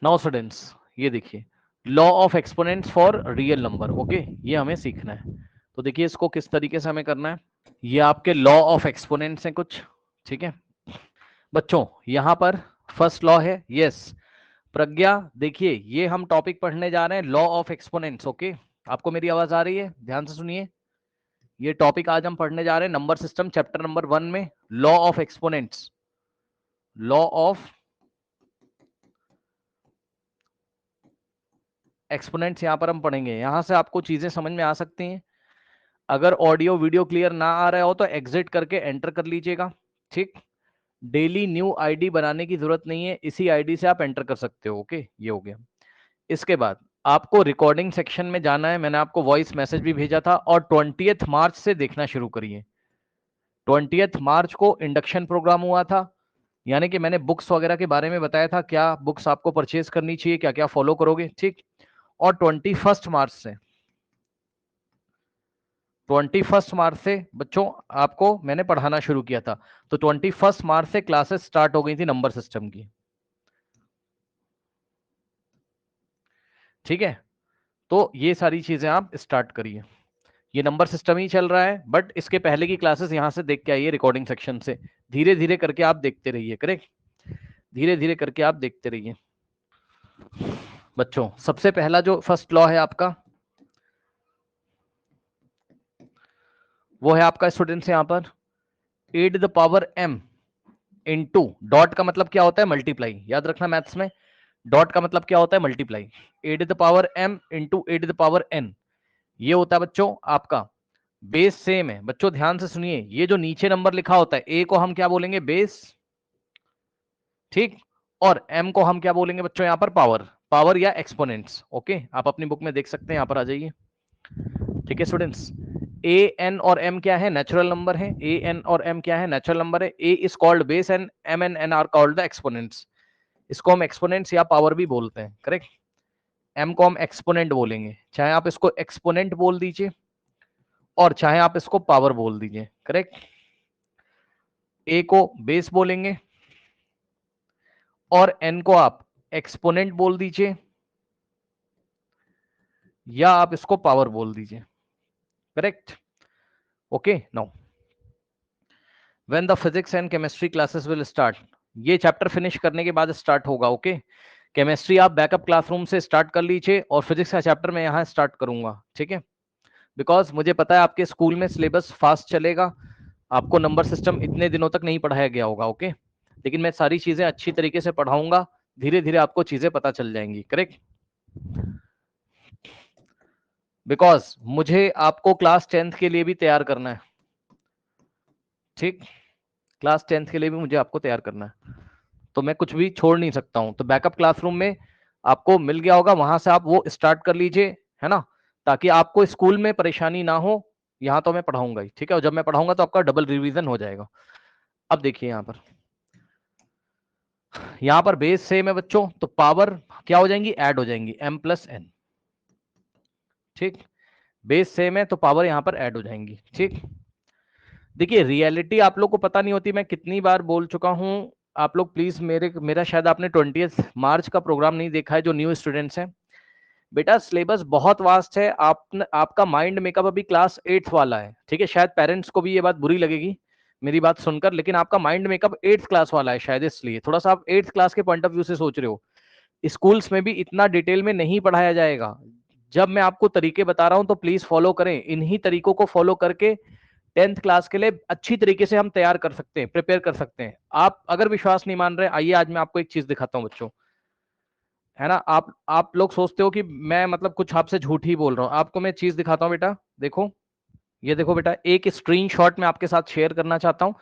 Now students, ये देखिए law of exponents for real number. Okay, ये हमें सीखना है। तो देखिए इसको किस तरीके से हमें करना है। ये आपके लॉ ऑफ एक्सपोनेंट्स हैं कुछ, ठीक है बच्चों। यहां पर फर्स्ट लॉ है, यस प्रज्ञा। देखिए ये हम टॉपिक पढ़ने जा रहे हैं लॉ ऑफ एक्सपोनेंट्स। ओके, आपको मेरी आवाज आ रही है? ध्यान से सुनिए। ये टॉपिक आज हम पढ़ने जा रहे हैं नंबर सिस्टम चैप्टर नंबर 1 में, law of exponents. Law of exponents यहां पर हम पढ़ेंगे। यहां से आपको चीजें समझ में आ सकती हैं। अगर ऑडियो वीडियो क्लियर ना आ रहा हो तो एग्जिट करके एंटर कर लीजिएगा, ठीक। डेली न्यू आईडी बनाने की जरूरत नहीं है, इसी आईडी से आप एंटर कर सकते हो। ओके, ये हो गया। इसके बाद आपको रिकॉर्डिंग सेक्शन में जाना है। मैंने आपको वॉइस मैसेज भी भेजा था, और 20 मार्च से देखना शुरू करिए। 20 मार्च को इंडक्शन प्रोग्राम हुआ था, यानी कि मैंने बुक्स वगैरह के बारे में बताया था, क्या बुक्स आपको परचेज करनी चाहिए, क्या क्या फॉलो करोगे, ठीक। और 21 मार्च से बच्चों आपको मैंने पढ़ाना शुरू किया था। तो 21 मार्च से क्लासेस स्टार्ट हो गई थी नंबर सिस्टम की, ठीक है। तो ये सारी चीजें आप स्टार्ट करिए। ये नंबर सिस्टम ही चल रहा है, बट इसके पहले की क्लासेस यहां से देख के आइए, रिकॉर्डिंग सेक्शन से। धीरे धीरे करके आप देखते रहिए, करेक्ट। धीरे धीरे करके आप देखते रहिए बच्चों। सबसे पहला जो फर्स्ट लॉ है आपका, वो है आपका स्टूडेंट्स यहां पर A to the power m into, dot का मतलब क्या होता है? मल्टीप्लाई। याद रखना मैथ्स में डॉट का मतलब क्या होता है? Multiply. A to the power m into a to the power n, ये होता है बच्चों आपका बेस। सेम है बच्चों, ध्यान से सुनिए। ये जो नीचे नंबर लिखा होता है, ए को हम क्या बोलेंगे? बेस, ठीक। और m को हम क्या बोलेंगे बच्चों? यहां पर पावर, पावर या एक्सपोनेंट्स। ओके, आप अपनी बुक में देख सकते हैं, यहां पर आ जाइए, ठीक है स्टूडेंट्स। ए एन और एम क्या है? नेचुरल नंबर है। ए एन और एम क्या है? नेचुरल नंबर है। A is called base and M N N are called the exponents. इसको हम एक्सपोनेंट्स या पावर भी बोलते हैं, करेक्ट। एम को हम एक्सपोनेंट बोलेंगे, चाहे आप इसको एक्सपोनेंट बोल दीजिए और चाहे आप इसको पावर बोल दीजिए, करेक्ट। ए को बेस बोलेंगे और एन को आप एक्सपोनेंट बोल दीजिए, या आप इसको पावर बोल दीजिए, correct. Okay, now when the physics and chemistry classes will start, ये चैप्टर फिनिश करने के बाद स्टार्ट होगा। ओके, केमिस्ट्री आप बैकअप क्लासरूम से स्टार्ट कर लीजिए, और फिजिक्स का चैप्टर मैं यहाँ स्टार्ट करूंगा, ठीक है। बिकॉज मुझे पता है आपके स्कूल में सिलेबस फास्ट चलेगा, आपको नंबर सिस्टम इतने दिनों तक नहीं पढ़ाया गया होगा। ओके, लेकिन मैं सारी चीजें अच्छी तरीके से पढ़ाऊंगा, धीरे धीरे आपको चीजें पता चल जाएंगी, करेक्ट। बिकॉज मुझे आपको क्लास 10th के लिए भी तैयार करना है, ठीक। क्लास 10th के लिए भी मुझे आपको तैयार करना है, तो मैं कुछ भी छोड़ नहीं सकता हूं। तो बैकअप क्लासरूम में आपको मिल गया होगा, वहां से आप वो स्टार्ट कर लीजिए, है ना, ताकि आपको स्कूल में परेशानी ना हो। यहाँ तो मैं पढ़ाऊंगा ही, ठीक है, और जब मैं पढ़ाऊंगा तो आपका डबल रिवीजन हो जाएगा। अब देखिए यहाँ पर बेस सेम है बच्चों, तो पावर क्या हो जाएंगी? ऐड हो जाएंगी, m प्लस n, ठीक। बेस सेम है तो पावर यहाँ पर ऐड हो जाएंगी, ठीक। देखिए रियलिटी आप लोग को पता नहीं होती, मैं कितनी बार बोल चुका हूं। आप लोग प्लीज मेरा शायद आपने 20 मार्च का प्रोग्राम नहीं देखा है, जो न्यू स्टूडेंट्स हैं। बेटा सिलेबस बहुत वास्ट है। आपका माइंड मेकअप अभी क्लास 8th वाला है, ठीक है। शायद पेरेंट्स को भी ये बात बुरी लगेगी मेरी बात सुनकर, लेकिन आपका माइंड मेकअप 8th क्लास वाला है शायद, इसलिए थोड़ा सा आप 8th क्लास के पॉइंट ऑफ व्यू से सोच रहे हो। स्कूल्स में भी इतना डिटेल में नहीं पढ़ाया जाएगा। जब मैं आपको तरीके बता रहा हूं तो प्लीज फॉलो करें। इन्हीं तरीकों को फॉलो करके 10th क्लास के लिए अच्छी तरीके से हम तैयार कर सकते हैं, प्रिपेयर कर सकते हैं। आप अगर विश्वास नहीं मान रहे, आइए आज मैं आपको एक चीज दिखाता हूं बच्चों, है ना। आप लोग सोचते हो कि मैं मतलब कुछ आपसे झूठ ही बोल रहा हूं, आपको मैं चीज दिखाता हूं बेटा। देखो, ये देखो बेटा, एक स्क्रीनशॉट मैं आपके साथ शेयर करना चाहता हूं।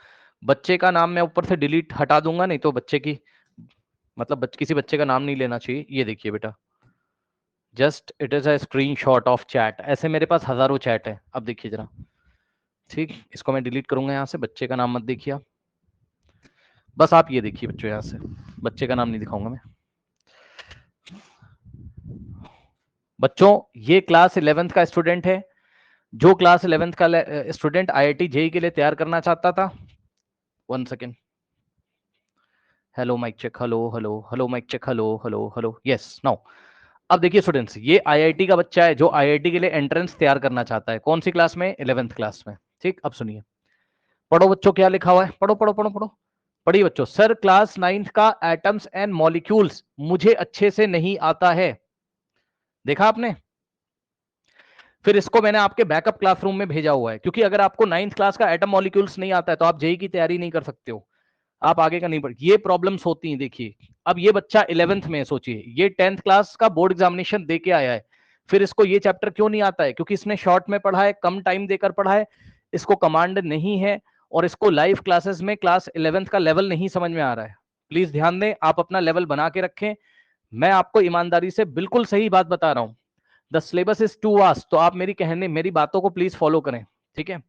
बच्चे का नाम मैं ऊपर से डिलीट हटा दूंगा, नहीं तो बच्चे की मतलब किसी बच्चे का नाम नहीं लेना चाहिए। ये देखिए बेटा, just it is a screenshot of chat. ऐसे मेरे पास हजारों चैट है। अब देखिए जरा, ठीक, इसको मैं डिलीट करूंगा यहाँ से, बच्चे का नाम मत देखिए आप। बस आप ये देखिए बच्चों, यहाँ से बच्चे का नाम नहीं दिखाऊंगा मैं। बच्चों ये क्लास 11th का स्टूडेंट है, जो क्लास 11th का स्टूडेंट आईआईटी जेई के लिए तैयार करना चाहता था। 1 second, hello mike check, hello hello hello mike check, hello hello hello, yes now. अब देखिए स्टूडेंट्स, ये आईआईटी का बच्चा है जो आईआईटी के लिए एंट्रेंस तैयार करना चाहता है। कौन सी क्लास में? 11th क्लास में। ठीक, अब सुनिए, पढ़ो बच्चों क्या लिखा हुआ है, पढ़ो पढ़ो पढ़ो पढ़ो, पढ़िए बच्चों। सर क्लास 9th का एटम्स एंड मॉलिक्यूल्स मुझे अच्छे से नहीं आता है। देखा आपने? फिर इसको मैंने आपके बैकअप क्लासरूम में भेजा हुआ है, क्योंकि अगर आपको 9th क्लास का एटम मॉलिक्यूल्स नहीं आता है तो आप जेई की तैयारी नहीं कर सकते हो, आप आगे का नहीं पढ़, ये प्रॉब्लम्स होती हैं। देखिए अब ये बच्चा 11th में है, सोचिए ये 10th क्लास का बोर्ड एग्जामिनेशन दे के आया है, फिर इसको ये चैप्टर क्यों नहीं आता है? क्योंकि इसने शॉर्ट में पढ़ा है, कम टाइम देकर पढ़ा है, इसको कमांड नहीं है, और इसको लाइव क्लासेस में क्लास 11th का लेवल नहीं समझ में आ रहा है। प्लीज ध्यान दें, आप अपना लेवल बना के रखें। मैं आपको ईमानदारी से बिल्कुल सही बात बता रहा हूं, the syllabus is too vast, तो आप मेरी बातों को प्लीज फॉलो करें, ठीक है?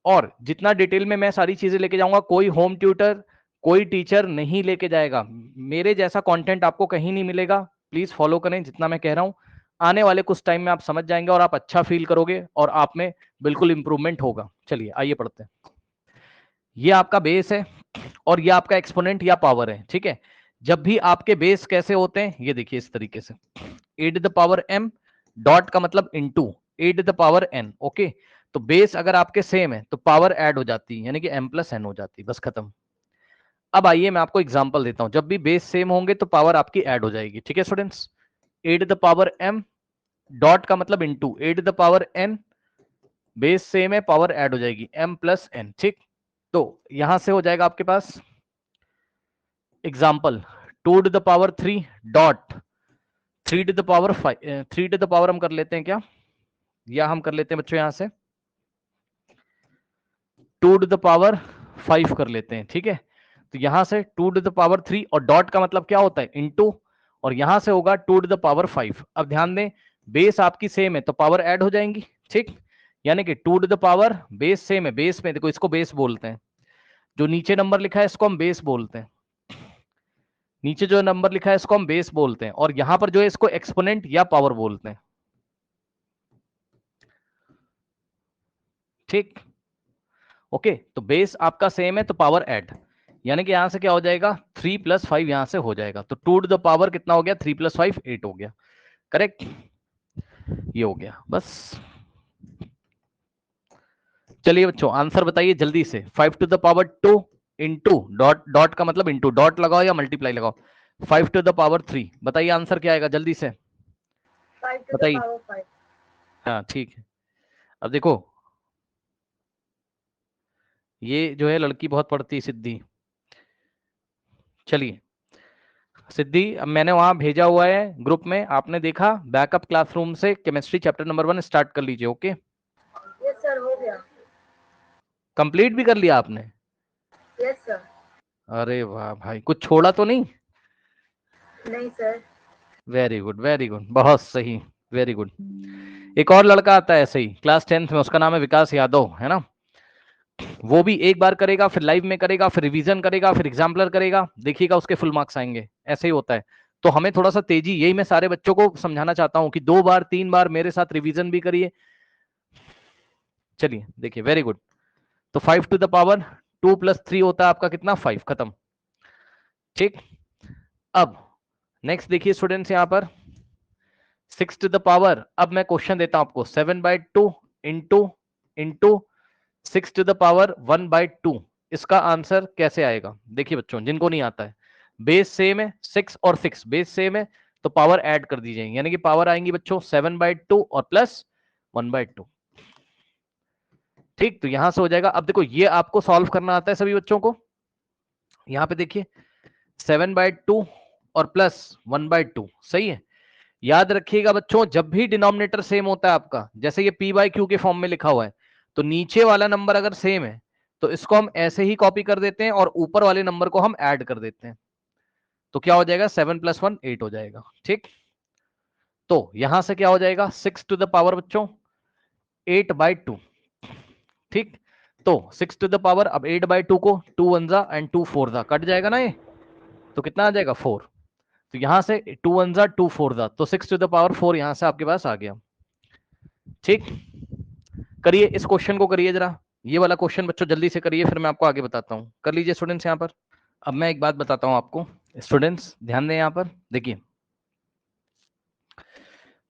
और जितना डिटेल में मैं सारी चीजें लेके जाऊंगा, कोई होम ट्यूटर, कोई टीचर नहीं लेके जाएगा, मेरे जैसा कंटेंट आपको कहीं नहीं मिलेगा। प्लीज फॉलो करें जितना मैं कह रहा हूं, आने वाले कुछ टाइम में आप समझ जाएंगे और आप अच्छा फील करोगे और आप में बिल्कुल इंप्रूवमेंट होगा। चलिए आइए पढ़ते हैं। ये आपका बेस है और ये आपका एक्सपोनेंट या पावर है, ठीक है? जब भी आपके बेस कैसे होते हैं, ये देखिए इस तरीके से, A to the power m, dot का मतलब into A to the power n। Okay, तो बेस अगर आपके सेम है तो पावर ऐड हो जाती है, यानी कि m प्लस n हो जाती है, बस खत्म। अब आइए मैं आपको एग्जांपल देता हूं, जब भी बेस सेम होंगे तो पावर आपकी ऐड हो जाएगी, ठीक है students? A to the power m, dot का मतलब into A to the power n, base same है, पावर ऐड हो जाएगी m प्लस n, ठीक? तो यहां से हो जाएगा आपके पास example 2 to the power 3 dot 3 to the power 5, 3 to the power हम कर लेते हैं क्या, या हम कर लेते हैं बच्चों यहां से 2 टू द पावर 5 कर लेते हैं, ठीक है? तो यहां से 2 टू द पावर 3 और डॉट का मतलब क्या होता है? इनटू, और यहां से होगा 2 टू द पावर 5। अब ध्यान दें, बेस आपकी सेम है तो पावर ऐड हो जाएंगी, ठीक? यानी कि 2 to the power, base same है, बेस में देखो इसको बेस बोलते हैं, जो नीचे नंबर लिखा है इसको हम बेस बोलते हैं, नीचे जो नंबर लिखा है इसको हम बेस बोलते हैं, और यहां पर जो है इसको एक्सपोनेंट या पावर बोलते हैं, ठीक? ओके, तो बेस आपका सेम है तो पावर ऐड, यानी कि यहां से क्या हो जाएगा 3 प्लस 5 यहां से हो जाएगा, तो 2 टू द पावर कितना हो गया 3 प्लस 5 8 हो गया, करेक्ट? ये हो गया बस। चलिए बच्चों आंसर बताइए जल्दी से, 5 to the power 2 into dot, dot का मतलब इंटू, डॉट लगाओ या मल्टीप्लाई लगाओ, 5 टू द पावर 3, बताइए आंसर क्या आएगा जल्दी से, 5 to the बताइए। power 5. हाँ ठीक है, अब देखो ये जो है लड़की बहुत पढ़ती सिद्धि। चलिए सिद्धि, अब मैंने वहां भेजा हुआ है ग्रुप में, आपने देखा, बैकअप क्लासरूम से केमिस्ट्री चैप्टर नंबर 1 स्टार्ट कर लीजिए। ओके, Yes sir, हो गया. कंप्लीट भी कर लिया आपने? Yes sir. अरे वाह भाई, कुछ छोड़ा तो नहीं? नहीं sir. Very good very good, बहुत सही, वेरी गुड। एक और लड़का आता है ऐसे ही क्लास 10th में, उसका नाम है विकास यादव, है ना? वो भी एक बार करेगा, फिर लाइव में करेगा, फिर रिवीजन करेगा, फिर एग्जाम्पलर करेगा, देखिएगा उसके फुल मार्क्स आएंगे, ऐसे ही होता है। तो हमें थोड़ा सा तेजी, यही मैं सारे बच्चों को समझाना चाहता हूँ कि 2 बार 3 बार मेरे साथ रिवीजन भी करिए। चलिए देखिए, वेरी गुड। तो 5 टू द पावर 2 प्लस 3 होता है आपका कितना 5, खत्म, ठीक? अब नेक्स्ट देखिए स्टूडेंट्स, यहां पर 6 टू द पावर, अब मैं क्वेश्चन देता हूं आपको, 7/2 into into 6 to the power 1/2, इसका आंसर कैसे आएगा? देखिए बच्चों जिनको नहीं आता है, बेस सेम है 6 और 6 बेस सेम है, तो पावर ऐड कर दी जाएगी, यानी कि पावर आएंगी बच्चों 7/2 और प्लस 1/2, ठीक? तो यहां से हो जाएगा। अब देखो ये आपको सॉल्व करना आता है सभी बच्चों को, यहां पे देखिए 7/2 और प्लस 1/2, सही है? याद रखिएगा बच्चों, जब भी डिनोमिनेटर सेम होता है आपका, जैसे ये p/q के फॉर्म में लिखा हुआ है, तो नीचे वाला नंबर अगर सेम है तो इसको हम ऐसे ही कॉपी कर देते हैं और ऊपर वाले नंबर को हम ऐड कर देते हैं, तो क्या हो जाएगा 7 + 1 8 हो जाएगा, ठीक? तो यहां से क्या हो जाएगा 6 टू द पावर बच्चों 8/2, ठीक? तो 6 टू द पावर, अब 8/2 को 2 1 जा एंड 2 4 जा कट जाएगा ना ये, तो कितना आ जाएगा 4, तो यहां से 2 1 जा 2 4 जा, तो 6 टू द पावर 4 यहां से आपके पास आ गया, ठीक? करिए इस क्वेश्चन को, करिए जरा, ये वाला क्वेश्चन बच्चों जल्दी से करिए, फिर मैं आपको आगे बताता हूं, कर लीजिए स्टूडेंट्स यहां पर। अब मैं एक बात बताता हूं आपको, स्टूडेंट्स ध्यान दें यहाँ पर। देखिए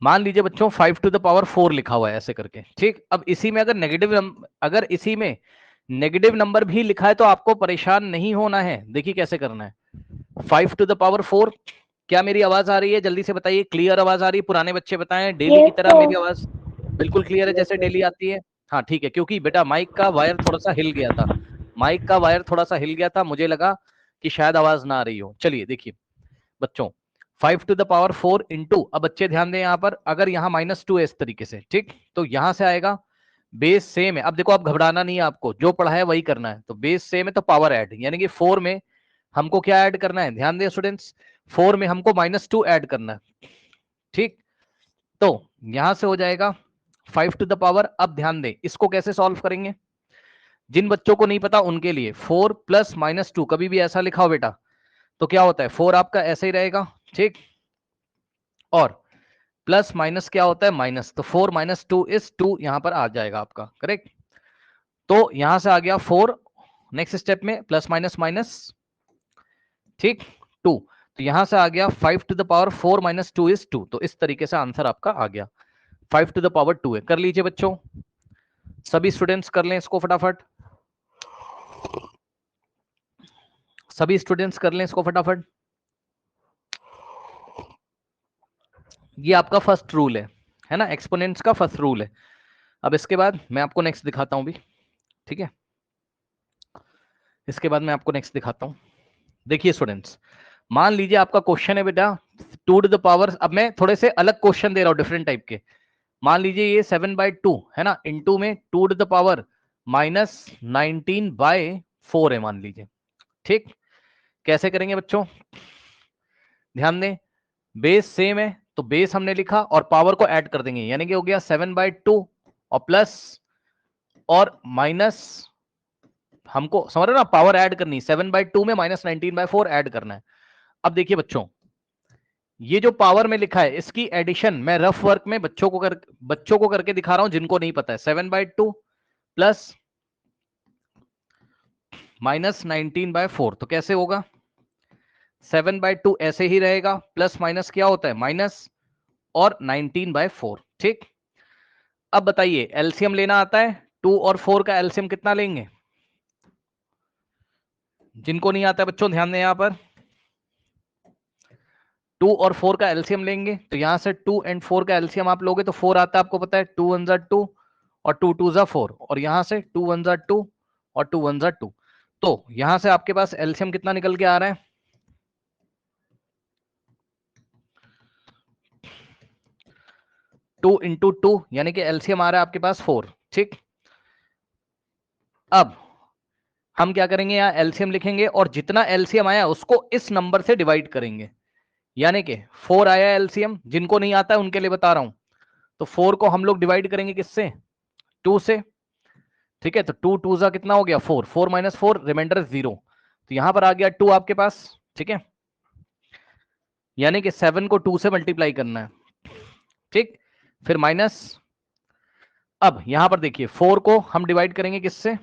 मान लीजिए बच्चों 5 टू द पावर 4 लिखा हुआ है ऐसे करके, ठीक। अब इसी में अगर इसी में नेगेटिव नंबर भी लिखा है तो आपको परेशान नहीं होना है। देखिए कैसे करना है। 5 टू द पावर 4, क्या मेरी आवाज आ रही है? जल्दी से बताइए, क्लियर आवाज आ रही है? पुराने बच्चे बताएं, डेली की तरह मेरी आवाज बिल्कुल क्लियर है जैसे डेली आती है? हाँ ठीक है, क्योंकि बेटा माइक का वायर थोड़ा सा हिल गया था, माइक का वायर थोड़ा सा हिल गया था, मुझे लगा कि शायद आवाज ना आ रही हो। चलिए देखिए बच्चों 5 टू द पावर 4 इंटू, अब बच्चे ध्यान दें यहाँ पर, अगर यहाँ -2 है इस तरीके से, ठीक, तो यहां से आएगा बेस सेम है। अब देखो आप घबराना नहीं है, आपको जो पढ़ा है वही करना है। तो बेस सेम है तो पावर ऐड, यानी कि 4 में हमको क्या ऐड करना है? ध्यान दें स्टूडेंट्स, 4 में हमको -2 ऐड करना है, ठीक। तो यहां से हो जाएगा 5 टू द पावर, अब ध्यान दें इसको कैसे सॉल्व करेंगे, जिन बच्चों को नहीं पता उनके लिए। 4 प्लस -2 कभी भी ऐसा लिखा हो बेटा तो क्या होता है, 4 आपका ऐसे ही रहेगा, ठीक, और प्लस माइनस क्या होता है? माइनस। तो 4 - 2 इज 2, यहां पर आ जाएगा आपका, करेक्ट। तो यहां से आ गया 4, नेक्स्ट स्टेप में प्लस माइनस माइनस, ठीक, 2। तो यहां से आ गया 5 टू द पावर 4 - 2 इज 2। तो इस तरीके से आंसर आपका आ गया, 5 टू द पावर 2 है। कर लीजिए बच्चों, सभी स्टूडेंट्स कर लें इसको फटाफट, सभी स्टूडेंट्स कर लें इसको फटाफट। ये आपका फर्स्ट रूल है ना, एक्सपोनेंट्स का फर्स्ट रूल है। अब इसके बाद मैं आपको नेक्स्ट दिखाता हूं भी, ठीक है, इसके बाद मैं आपको नेक्स्ट दिखाता हूं। देखिए स्टूडेंट्स, मान लीजिए आपका क्वेश्चन है बेटा 2 टू द पावर, अब मैं थोड़े से अलग क्वेश्चन दे रहा हूं डिफरेंट टाइप के। मान लीजिए ये 7/2 है ना, इनटू में 2 टू द पावर -19/4 है मान लीजिए, ठीक। कैसे करेंगे बच्चों? ध्यान दें, बेस सेम है तो बेस हमने लिखा और पावर को ऐड कर देंगे, यानी कि हो गया 7/2 और प्लस और माइनस, हमको समझ रहे हो ना, पावर ऐड करनी, 7/2 में -19/4 ऐड करना है। अब देखिए बच्चों, ये जो पावर में लिखा है इसकी एडिशन मैं रफ वर्क में बच्चों को करके दिखा रहा हूं जिनको नहीं पता है। 7/2 प्लस -19/4, तो कैसे होगा? 7/2 ऐसे ही रहेगा, प्लस माइनस क्या होता है? माइनस, और 19/4, ठीक। अब बताइए एलसीएम लेना आता है? 2 और 4 का एलसीएम कितना लेंगे? जिनको नहीं आता है बच्चों ध्यान दें, यहां पर 2 और 4 का एलसीएम लेंगे तो यहां से 2 एंड 4 का एलसीएम आप लोगे तो 4 आता है, आपको पता है, 2 1 जा 2 और 2 2 जा 4, और यहां से 2 1 जा 2 और 2 1 जा 2। तो यहां से आपके पास एलसीएम कितना निकल के आ रहा है? 2 इंटू 2, यानी कि एलसीएम आ रहा है आपके पास 4, ठीक। अब हम क्या करेंगे, यहाँ एलसीएम लिखेंगे और जितना एलसीएम आया उसको इस नंबर से डिवाइड करेंगे, यानी कि 4 आया एलसीएम, जिनको नहीं आता है उनके लिए बता रहा हूं। तो 4 को हम लोग डिवाइड करेंगे किससे? 2 से, ठीक है। तो 2 2 जा कितना हो गया? 4, 4 - 4 रिमाइंडर 0, तो यहां पर आ गया 2 आपके पास, ठीक है। यानी कि 7 को 2 से मल्टीप्लाई करना है, ठीक, फिर माइनस। अब यहां पर देखिए 4 को हम डिवाइड करेंगे किससे?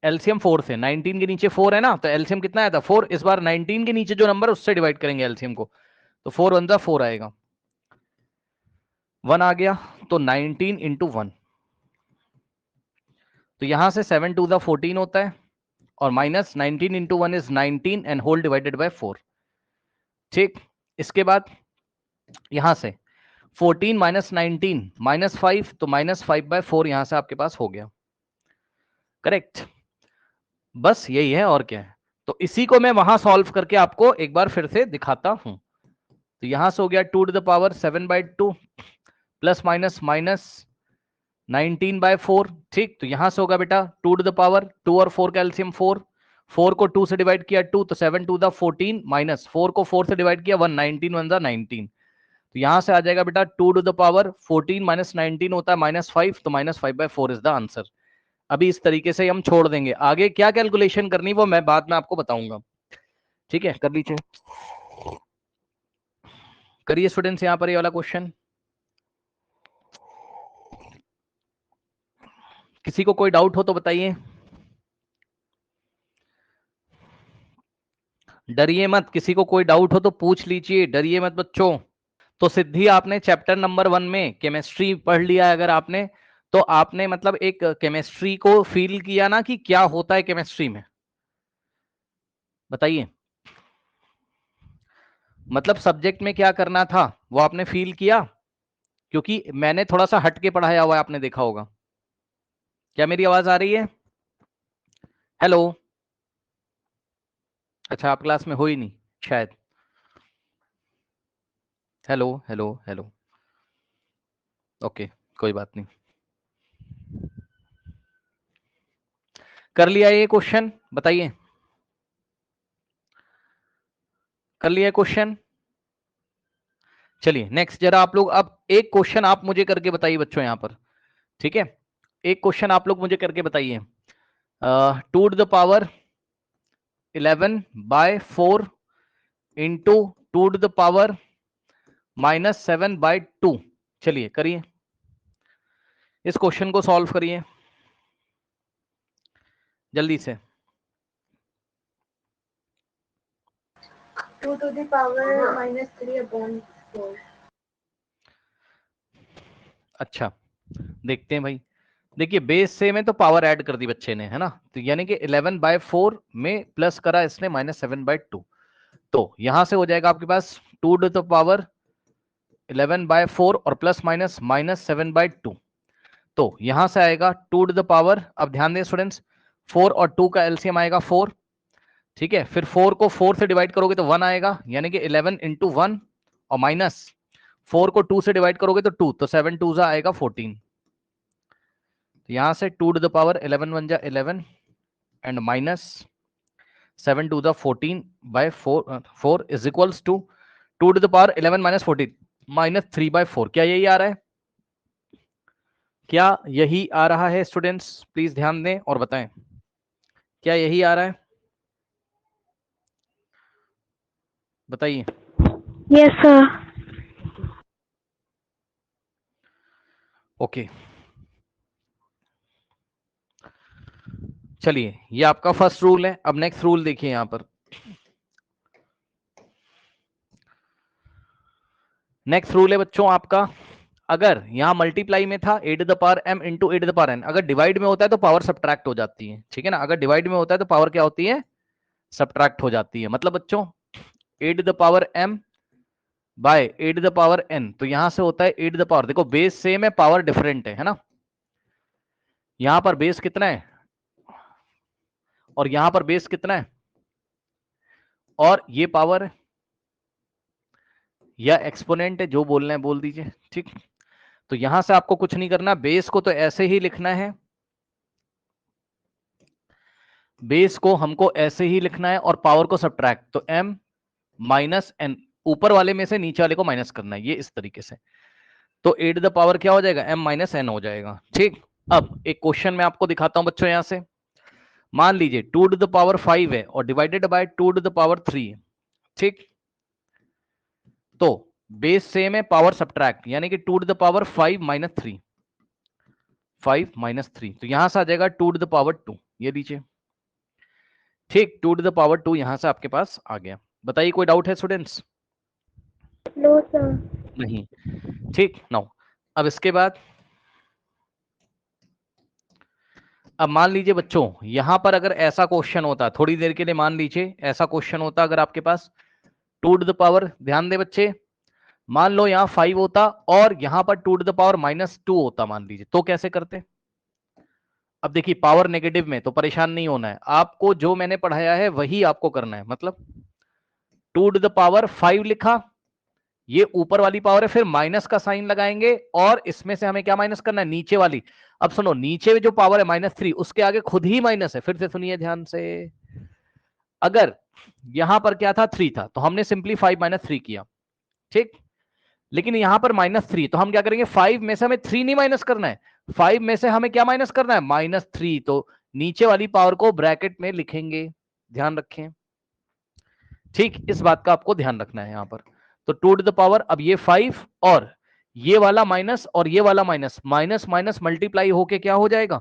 एलसीएम 4 से, 19 के नीचे 4 है ना, तो एलसीएम कितना आया था? 4। इस बार 19 के नीचे जो नंबर है उससे डिवाइड करेंगे एलसीएम को, तो 4 1 जा 4 आएगा, 1 आ गया, तो 19 इंटू 1, तो यहां से 7 2 जा 14 होता है, और minus 19 into 1 is 19 and whole divided by 4, ठीक। इसके बाद यहां से 14 - 19 -5, तो -5/4 यहां से आपके पास हो गया, करेक्ट। बस यही है और क्या है। तो इसी को मैं वहां सॉल्व करके आपको एक बार फिर से दिखाता हूं। तो यहां से हो गया 2 to the power 7/2 plus minus minus 19/4, ठीक। तो यहां से होगा बेटा 2 टू द पावर 2 और 4 का एलसीएम 4, 4 को 2 से डिवाइड किया 2, तो 7 2 द 14 माइनस 4 को 4 से डिवाइड किया 1, 19 1 द 19, तो यहां से आ जाएगा बेटा 2 टू द पावर 14 - 19 होता है -5, तो -5/4 इज द आंसर। अभी इस तरीके से हम छोड़ देंगे, आगे क्या कैलकुलेशन करनी वो मैं बाद में आपको बताऊंगा, ठीक है। कर लीजिए, करिए स्टूडेंट्स यहां पर ये वाला क्वेश्चन। किसी को कोई डाउट हो तो बताइए। डरिए मत, किसी को कोई डाउट हो तो पूछ लीजिए, डरिए मत बच्चों। तो सिद्धि आपने चैप्टर नंबर 1 में केमिस्ट्री पढ़ लिया है, अगर आपने तो आपने मतलब एक केमिस्ट्री को फील किया ना कि क्या होता है केमिस्ट्री में, बताइए। मतलब सब्जेक्ट में क्या करना था वो आपने फील किया, क्योंकि मैंने थोड़ा सा हट के पढ़ाया हुआ है, आपने देखा होगा। क्या मेरी आवाज आ रही है? हेलो? अच्छा, आप क्लास में हो ही नहीं शायद। Hello hello hello. ओके, कोई बात नहीं। कर लिया ये क्वेश्चन, बताइए। कर लिया क्वेश्चन? चलिए नेक्स्ट जरा आप लोग, अब एक क्वेश्चन आप मुझे करके बताइए बच्चों यहां पर, ठीक है। एक क्वेश्चन आप लोग मुझे करके बताइए। 2 to the power 11/4 into 2 to the power -7/2। चलिए करिए, इस क्वेश्चन को सॉल्व करिए जल्दी से। 2 to the power -3/4. अच्छा, देखते हैं भाई। देखिए बेस से में तो पावर ऐड कर दी बच्चे ने, है ना, तो यानी कि 11/4 में प्लस करा इसने -7/2। तो यहां से हो जाएगा आपके पास 2 टू द पावर 11/4 और प्लस माइनस -7/2। तो यहां से आएगा 2 टू द पावर, अब ध्यान दें स्टूडेंट्स, 4 और 2 का एलसीएम आएगा 4, ठीक है। फिर 4 को 4 से डिवाइड करोगे तो 1 आएगा, यानी कि 11 इंटू 1, और माइनस 4 को 2 से डिवाइड करोगे तो 2, तो 7 2 आएगा 14। तो यहां से 2 to the power 11 1 11 and minus 7 2 14/4 is equals to 2 to the power 11 minus 14 -3/4। क्या यही आ रहा है? क्या यही आ रहा है स्टूडेंट्स? प्लीज ध्यान दें और बताएं, क्या यही आ रहा है? बताइए। Yes, sir. ओके, चलिए ये आपका फर्स्ट रूल है। अब नेक्स्ट रूल देखिए यहां पर। नेक्स्ट रूल है बच्चों आपका, अगर यहां मल्टीप्लाई में था a to the power m into a to the power n, अगर डिवाइड में होता है तो पावर सब्ट्रैक्ट हो जाती है, ठीक है ना। अगर डिवाइड में होता है तो पावर क्या होती है? सब्ट्रैक्ट हो जाती है। मतलब बच्चों a to the power m by a to the power n, तो यहां से होता है a टू द पावर, देखो बेस सेम है, पावर डिफरेंट है ना। यहां पर बेस कितना है और यहां पर बेस कितना है, और ये पावर है या एक्सपोनेंट है, जो बोलना है बोल दीजिए, ठीक। तो यहां से आपको कुछ नहीं करना, बेस को तो ऐसे ही लिखना है, बेस को हमको ऐसे ही लिखना है और पावर को सब्ट्रैक्ट, तो m माइनस n, ऊपर वाले में से नीचे वाले को माइनस करना है, ये इस तरीके से। तो a टू द पावर क्या हो जाएगा? m माइनस n हो जाएगा, ठीक। अब एक क्वेश्चन मैं आपको दिखाता हूं बच्चों, यहां से मान लीजिए 2 टू द पावर 5 है और divided by 2 to the power 3, ठीक। तो बेस सेम है, पावर सब्ट्रैक्ट, यानी कि 2 to the power 5 minus 3, 5 minus 3, तो यहां से आ जाएगा 2 टू द पावर 2, ये लीजिए, ठीक। 2 टू द पावर 2 यहां से आपके पास आ गया। बताइए कोई डाउट है स्टूडेंट्स? No, sir. नहीं, ठीक। नाउ अब इसके बाद, अब मान लीजिए बच्चों यहां पर अगर ऐसा क्वेश्चन होता, थोड़ी देर के लिए मान लीजिए ऐसा क्वेश्चन होता अगर आपके पास 2 टू द पावर, ध्यान दे बच्चे, मान लो यहां 5 होता और यहां पर 2 टू द पावर -2 होता मान लीजिए, तो कैसे करते? अब देखिए पावर नेगेटिव में तो परेशान नहीं होना है आपको, जो मैंने पढ़ाया है वही आपको करना है। मतलब 2 टू द पावर 5 लिखा, ये ऊपर वाली पावर है, फिर माइनस का साइन लगाएंगे और इसमें से हमें क्या माइनस करना है? नीचे वाली। अब सुनो, नीचे जो पावर है -3, उसके आगे खुद ही माइनस है, फिर से सुनिए ध्यान से। अगर यहां पर क्या था? 3 था, तो हमने सिंपली 5 - 3 किया, ठीक। लेकिन यहां पर -3, तो हम क्या करेंगे? 5 में से हमें 3 नहीं माइनस करना है, 5 में से हमें क्या माइनस करना है? -3, तो नीचे वाली पावर को ब्रैकेट में लिखेंगे, ध्यान रखें, ठीक। इस बात का आपको ध्यान रखना है यहां पर। तो 2 टू द पावर, अब ये 5 और ये वाला माइनस और ये वाला माइनस, माइनस माइनस मल्टीप्लाई होके क्या हो जाएगा?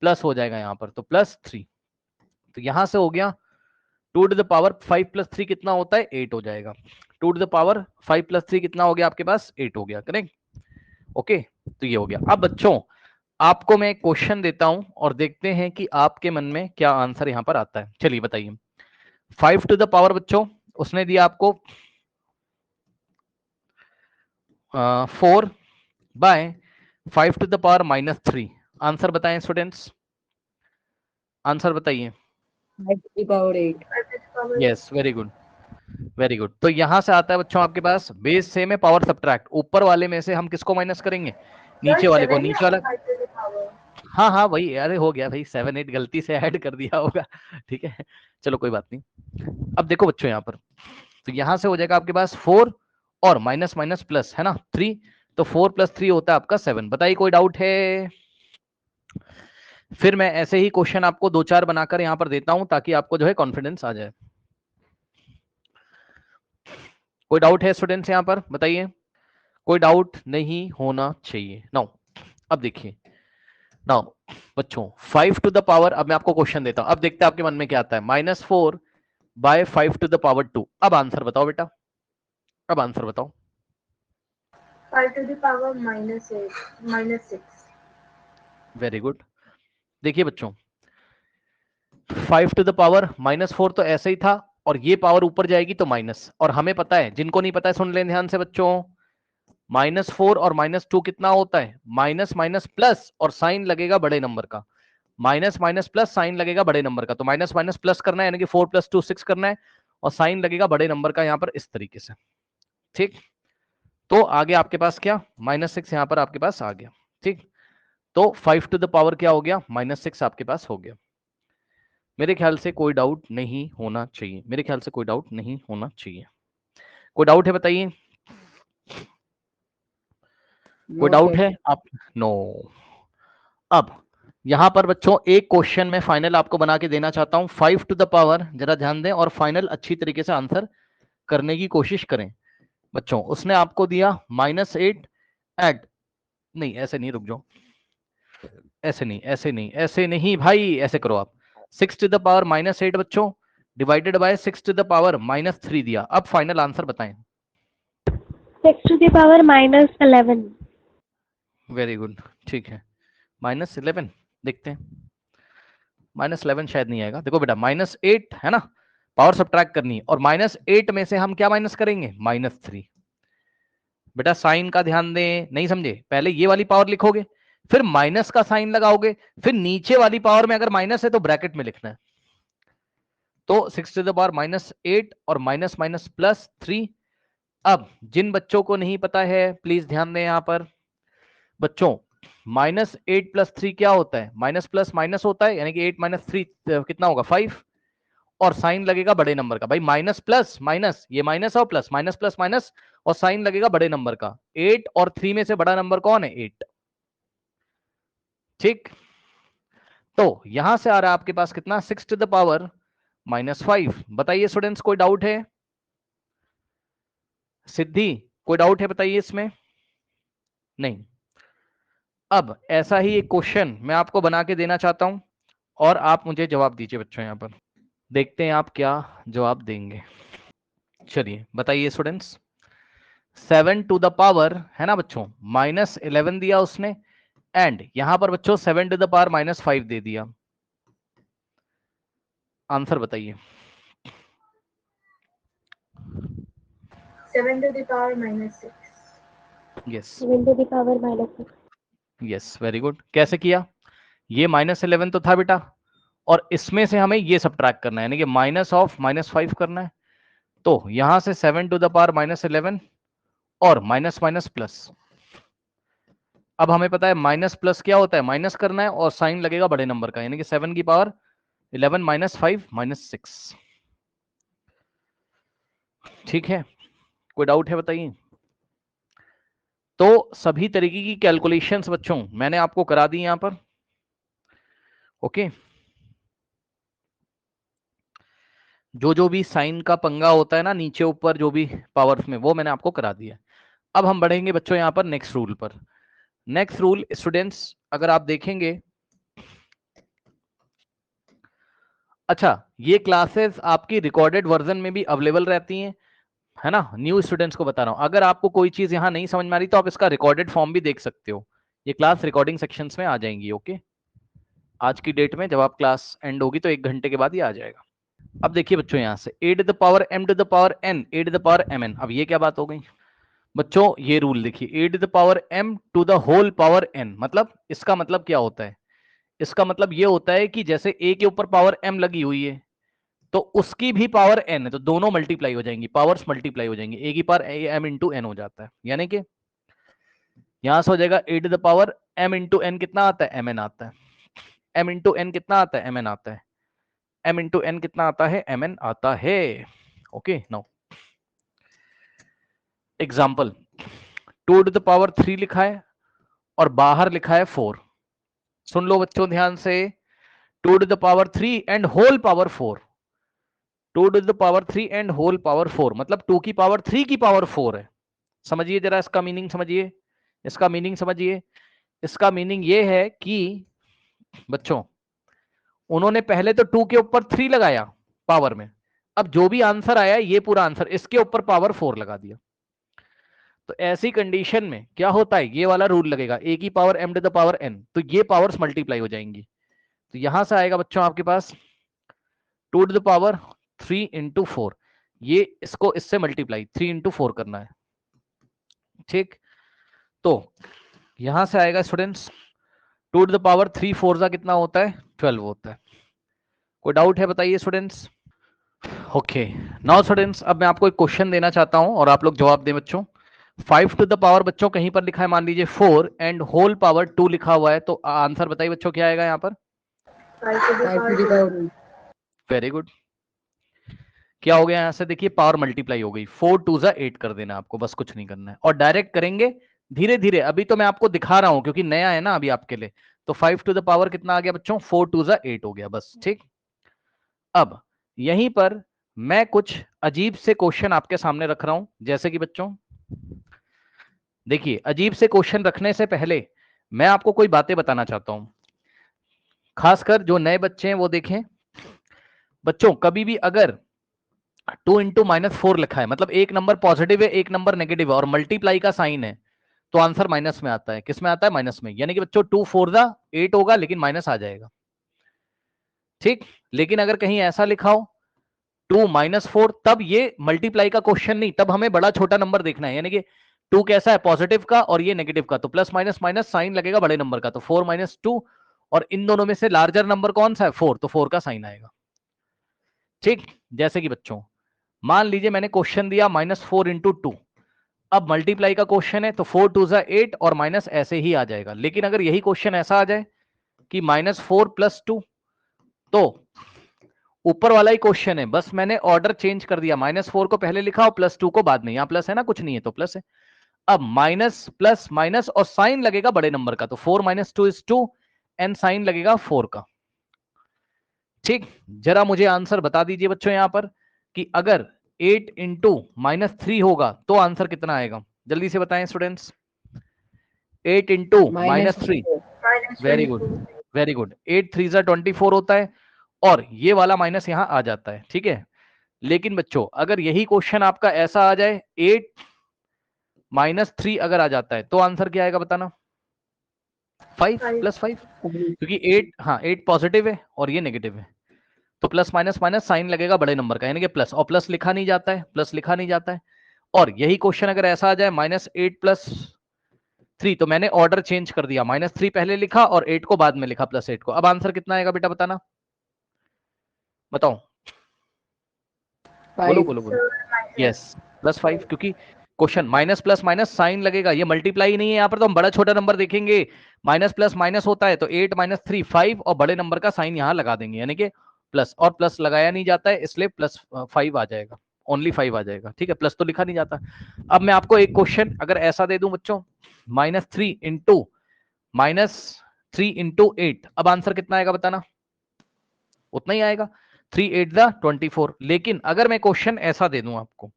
प्लस हो जाएगा यहां पर, तो +3। तो यहां से हो गया 2 टू द पावर 5 प्लस 3 कितना होता है? 8 हो जाएगा। 2 टू द पावर 5 प्लस 3 कितना हो गया आपके पास? 8 हो गया, करेक्ट। ओके, तो ये हो गया। अब बच्चों आपको मैं एक क्वेश्चन देता हूं और देखते हैं कि आपके मन में क्या आंसर यहां पर आता है। चलिए बताइए। 5 टू द पावर बच्चों उसने दिया आपको 4 by 5 to the power -3। Answer बताएं स्टूडेंट्स, आंसर बताइए। 5 to the power 8. Yes, very good, very good. तो यहां से आता है बच्चों आपके पास बेस सेम है, पावर सब्ट्रैक्ट। ऊपर वाले में से हम किसको माइनस करेंगे? नीचे वाले को। नीचे वाला, हाँ हाँ वही, अरे हो गया भाई, 7 8 गलती से ऐड कर दिया होगा। ठीक है, चलो कोई बात नहीं। अब देखो बच्चों यहाँ पर, तो यहां से हो जाएगा आपके पास 4 और माइनस माइनस प्लस है ना 3, तो 4 + 3 होता है आपका 7। बताइए कोई डाउट है? फिर मैं ऐसे ही क्वेश्चन आपको 2-4 बनाकर यहां पर देता हूं ताकि आपको जो है कॉन्फिडेंस आ जाए। कोई डाउट है स्टूडेंट्स यहां पर? बताइए। कोई डाउट नहीं होना चाहिए। नाउ अब देखिए, नाउ बच्चों 5 टू द पावर, अब मैं आपको क्वेश्चन देता हूं, अब देखते हैं आपके मन में क्या आता है। -4 बाय 5 टू द पावर 2। अब आंसर बताओ बेटा, अब आंसर बताओ। 5 to the power -6. Very good. देखिए बच्चों 5 टू द पावर -4 तो ऐसे ही था, और ये पावर ऊपर जाएगी तो माइनस, और हमें पता है, जिनको नहीं पता है सुन लें ध्यान से बच्चों, -4 और -2 कितना होता है? माइनस माइनस प्लस, और साइन लगेगा बड़े नंबर का। माइनस माइनस प्लस, साइन लगेगा बड़े नंबर का। तो माइनस माइनस प्लस करना है, यानी कि 4 + 2 6 करना है, और साइन लगेगा बड़े नंबर का यहाँ पर इस तरीके से। ठीक, तो आगे आपके पास क्या? -6 यहाँ पर आपके पास आ गया। ठीक, तो 5 टू द पावर क्या हो गया? -6 आपके पास हो गया। मेरे ख्याल से कोई डाउट नहीं होना चाहिए, मेरे ख्याल से कोई डाउट नहीं होना चाहिए। कोई डाउट है बताइए? कोई No, डाउट sir. है आप? नो। अब यहां पर बच्चों एक क्वेश्चन में फाइनल आपको बना के देना चाहता हूं। 5 टू द पावर, जरा ध्यान दें और फाइनल अच्छी तरीके से आंसर करने की कोशिश करें। बच्चों उसने आपको दिया -8 ऐड, नहीं ऐसे नहीं, रुक जाओ, ऐसे नहीं, ऐसे नहीं, ऐसे नहीं भाई, ऐसे करो आप। 6 टू द पावर -8 बच्चों divided by 6 to the power -3 दिया। अब फाइनल आंसर बताएं। 6 to the power -11. Very good, ठीक है। -11 देखते हैं, -11 शायद नहीं आएगा। देखो बेटा -8 है ना, पावर सब्ट्रैक्ट करनी है, और -8 में से हम क्या माइनस करेंगे? -3। बेटा साइन का ध्यान दें, नहीं समझे? पहले ये वाली पावर लिखोगे, फिर माइनस का साइन लगाओगे, फिर नीचे वाली पावर में अगर माइनस है तो ब्रैकेट में लिखना है। तो 6 टू द पावर -8 और माइनस माइनस +3। अब जिन बच्चों को नहीं पता है प्लीज ध्यान दें यहां पर बच्चों, -8 + 3 क्या होता है? माइनस प्लस माइनस होता है, यानी कि 8 - 3 कितना होगा? 5, और साइन लगेगा बड़े नंबर का। भाई माइनस प्लस माइनस, ये माइनस और प्लस, माइनस प्लस माइनस, और साइन लगेगा बड़े नंबर का। 8 और 3 में से बड़ा नंबर कौन है? 8। ठीक, तो यहां से आ रहा है आपके पास कितना? 6 टू द पावर -5। बताइए स्टूडेंट्स कोई डाउट है? सिद्धि कोई डाउट है बताइए इसमें? नहीं। अब ऐसा ही एक क्वेश्चन मैं आपको बना के देना चाहता हूं, और आप मुझे जवाब दीजिए बच्चों। यहां पर देखते हैं आप क्या जवाब देंगे। चलिए बताइए स्टूडेंट्स। 7 टू द पावर है ना बच्चों -11 दिया उसने, एंड यहां पर बच्चों 7 टू द पावर -5 दे दिया। आंसर बताइए। 7 to the power -6. Yes 7 to the power -6. Yes, very good. कैसे किया? ये -11 तो था बेटा, और इसमें से हमें ये सब्ट्रैक्ट करना है, यानी कि माइनस ऑफ -5 करना है। तो यहां से 7 टू द पावर -11 और माइनस माइनस प्लस। अब हमें पता है माइनस प्लस क्या होता है? माइनस करना है, और साइन लगेगा बड़े नंबर का, यानी कि 7 की पावर 11 -5 -6। ठीक है, कोई डाउट है बताइए? तो सभी तरीके की कैलकुलेशंस बच्चों मैंने आपको करा दी यहां पर। ओके, जो भी साइन का पंगा होता है ना, नीचे ऊपर जो भी पावर्स में, वो मैंने आपको करा दिया। अब हम बढ़ेंगे बच्चों यहां पर नेक्स्ट रूल पर। नेक्स्ट रूल स्टूडेंट्स, अगर आप देखेंगे, अच्छा, ये क्लासेस आपकी रिकॉर्डेड वर्जन में भी अवेलेबल रहती हैं, है ना। न्यू स्टूडेंट्स को बता रहा हूं, अगर आपको कोई चीज यहाँ नहीं समझ में आ रही तो आप इसका रिकॉर्डेड फॉर्म भी देख सकते हो। ये क्लास रिकॉर्डिंग सेक्शंस में आ जाएंगी। ओके, आज की डेट में जब आप क्लास एंड होगी तो 1 घंटे के बाद ही आ जाएगा। अब देखिए बच्चों, यहाँ से a to the power m to the power n a to the power mn, अब ये क्या बात हो गई बच्चों, ये रूल देखिए, a to the power m to the whole power n, मतलब इसका मतलब क्या होता है, इसका मतलब ये होता है कि जैसे a के ऊपर पावर m लगी हुई है तो उसकी भी पावर n है, तो दोनों मल्टीप्लाई हो जाएंगी, पावर्स मल्टीप्लाई हो जाएंगी, a की पावर m इंटू n हो जाता है। यानी कि यहां से हो जाएगा a to the power m into n कितना आता है, mn आता है, m इंटू n कितना आता है, mn आता है, m इंटू n कितना आता है, mn आता है। Okay, now example, 2 to the power 3 लिखा है और बाहर लिखा है 4। सुन लो बच्चों ध्यान से, 2 to the power 3 and whole power 4, 2 to the power 3 and whole power 4 मतलब 2 की पावर 3 की पावर 4 है। समझिए जरा इसका मीनिंग, समझिए इसका मीनिंग, समझिए इसका मीनिंग ये है कि बच्चों उन्होंने पहले तो 2 के ऊपर 3 लगाया पावर में, अब जो भी आंसर आया ये पूरा आंसर इसके ऊपर पावर 4 लगा दिया। तो ऐसी कंडीशन में क्या होता है, ये वाला रूल लगेगा, a की power m to the power n, तो ये पावर्स मल्टीप्लाई हो जाएंगी। तो यहां से आएगा बच्चों आपके पास 2 टू द पावर 3 इंटू 4, ये इसको इससे मल्टीप्लाई 3 इंटू 4 करना है, ठीक। तो यहां से आएगा स्टूडेंट्स 2 टू द पावर 3 4 का कितना होता है, 12 होता है। कोई डाउट है बताइए स्टूडेंट्स। ओके, नाउ स्टूडेंट्स अब मैं आपको एक क्वेश्चन देना चाहता हूं और आप लोग जवाब दें बच्चों। 5 टू द पावर बच्चों कहीं पर लिखा है, मान लीजिए 4 एंड होल पावर 2 लिखा हुआ है, तो आंसर बताइए बच्चों क्या आएगा यहाँ पर, 5 to the power 2. Very good. क्या हो गया, यहां से देखिए पावर मल्टीप्लाई हो गई, 4 टू जा 8 कर देना आपको, बस कुछ नहीं करना है और डायरेक्ट करेंगे धीरे धीरे। अभी तो मैं आपको दिखा रहा हूं क्योंकि नया है ना अभी आपके लिए। तो 5 टू द पावर कितना आ गया बच्चों, 4 टू जा 8 हो गया, बस ठीक। अब यहीं पर मैं कुछ अजीब से क्वेश्चन आपके सामने रख रहा हूं, जैसे कि बच्चों देखिए, अजीब से क्वेश्चन रखने से पहले मैं आपको कोई बातें बताना चाहता हूं, खासकर जो नए बच्चे हैं वो देखें। बच्चों कभी भी अगर 2 इंटू -4 लिखा है, मतलब एक नंबर पॉजिटिव है एक नंबर नेगेटिव है और मल्टीप्लाई का साइन है, तो आंसर माइनस में आता है। किस में आता है, माइनस में। यानी कि बच्चों 2 4 8 होगा लेकिन माइनस आ जाएगा, ठीक। लेकिन अगर कहीं ऐसा लिखा हो 2 -4, तब ये मल्टीप्लाई का क्वेश्चन नहीं, तब हमें बड़ा छोटा नंबर देखना है। यानी कि 2 कैसा है, पॉजिटिव का और ये नेगेटिव का, तो प्लस माइनस माइनस साइन लगेगा बड़े नंबर का, तो 4 -2, और इन दोनों में से लार्जर नंबर कौन सा है, 4, तो 4 का साइन आएगा, ठीक। जैसे कि बच्चों मान लीजिए मैंने क्वेश्चन दिया -4 इंटू 2, अब मल्टीप्लाई का क्वेश्चन है तो 4 2 जा 8 और माइनस ऐसे ही आ जाएगा। लेकिन अगर यही क्वेश्चन ऐसा आ जाए कि -4 + 2, तो ऊपर वाला ही क्वेश्चन है, बस मैंने ऑर्डर चेंज कर दिया, -4 को पहले लिखा और +2 को बाद में। यहां प्लस है ना, कुछ नहीं है तो प्लस है। अब माइनस प्लस माइनस और साइन लगेगा बड़े नंबर का, तो 4 - 2 = 2 एंड साइन लगेगा 4 का, ठीक। जरा मुझे आंसर बता दीजिए बच्चों यहां पर कि अगर 8 इंटू -3 होगा तो आंसर कितना आएगा, जल्दी से बताएं students. 8 into -3, very good very good, 8 3 जा 24 होता है और ये वाला माइनस यहां आ जाता है, ठीक है। लेकिन बच्चों अगर यही क्वेश्चन आपका ऐसा आ जाए 8 -3 अगर आ जाता है तो आंसर क्या आएगा बताना, 5 + 5, क्योंकि 8, हाँ 8 पॉजिटिव है और ये नेगेटिव है, तो प्लस माइनस माइनस साइन लगेगा बड़े नंबर का, यानी कि प्लस, और प्लस लिखा नहीं जाता है, प्लस लिखा नहीं जाता है। और यही क्वेश्चन अगर ऐसा आ जाए -8 + 3, तो मैंने ऑर्डर चेंज कर दिया, -3 पहले लिखा और 8 को बाद में लिखा, +8 को। अब आंसर कितना आएगा बेटा बताना, बताओ, बोलो 5. बोलो बोलो। यस, +5, क्योंकि question minus plus minus sign लगेगा, ये मल्टीप्लाई नहीं है यहाँ पर, तो हम बड़ा छोटा नंबर देखेंगे, माइनस प्लस माइनस होता है तो 8 - 3 5 और बड़े नंबर का साइन यहाँ लगा देंगे, यानी कि प्लस, और प्लस लगाया नहीं जाता है इसलिए +5 आ जाएगा, ओनली 5 आ जाएगा, ठीक है। प्लस तो लिखा नहीं जाता। अब मैं आपको एक क्वेश्चन अगर ऐसा दे दूं बच्चों, -3 इंटू -3 इंटू 8, अब आंसर कितना आएगा बताना, उतना ही आएगा, 3 8 जा 24। लेकिन अगर मैं क्वेश्चन ऐसा दे दूं आपको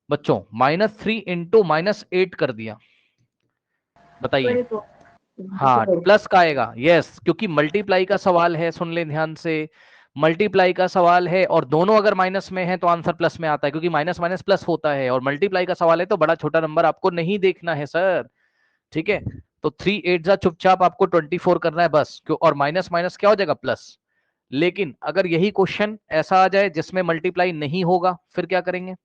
बच्चों, -3 इंटू -8 कर दिया, बताइए, हाँ 24. प्लस का आएगा, यस, क्योंकि मल्टीप्लाई का सवाल है, सुन ले ध्यान से, मल्टीप्लाई का सवाल है और दोनों अगर माइनस में है तो आंसर प्लस में आता है, क्योंकि माइनस माइनस प्लस होता है, और मल्टीप्लाई का सवाल है तो बड़ा छोटा नंबर आपको नहीं देखना है सर, ठीक है। तो 3 8 जा चुपचाप आपको 24 करना है बस, क्यों, और माइनस माइनस क्या हो जाएगा प्लस। लेकिन अगर यही क्वेश्चन ऐसा आ जाए जिसमें मल्टीप्लाई नहीं होगा, फिर क्या करेंगे,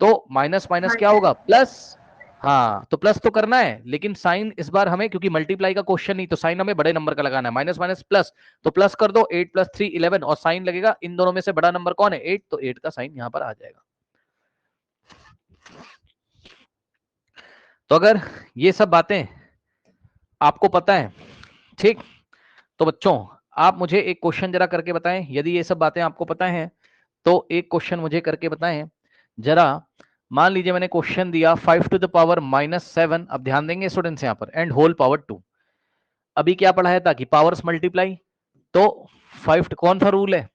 तो माइनस माइनस क्या होगा प्लस। हाँ, तो प्लस तो करना है, लेकिन साइन इस बार हमें, क्योंकि मल्टीप्लाई का क्वेश्चन नहीं, तो साइन हमें बड़े नंबर का लगाना है। माइनस माइनस प्लस, तो प्लस कर दो, 8 + 3 11, और साइन लगेगा, इन दोनों में से बड़ा नंबर कौन है 8, तो 8 का साइन यहां पर आ जाएगा। तो अगर ये सब बातें आपको पता है, ठीक, तो बच्चों आप मुझे एक क्वेश्चन जरा करके बताएं, यदि ये सब बातें आपको पता है तो एक क्वेश्चन मुझे करके बताएं जरा। मान लीजिए मैंने क्वेश्चन दिया 5 to the power -7, अब ध्यान देंगे स्टूडेंट्स यहाँ पर, एंड होल पावर 2। अभी क्या पढ़ाया था कि पावर्स मल्टीप्लाई, तो 5 कौन सा रूल है,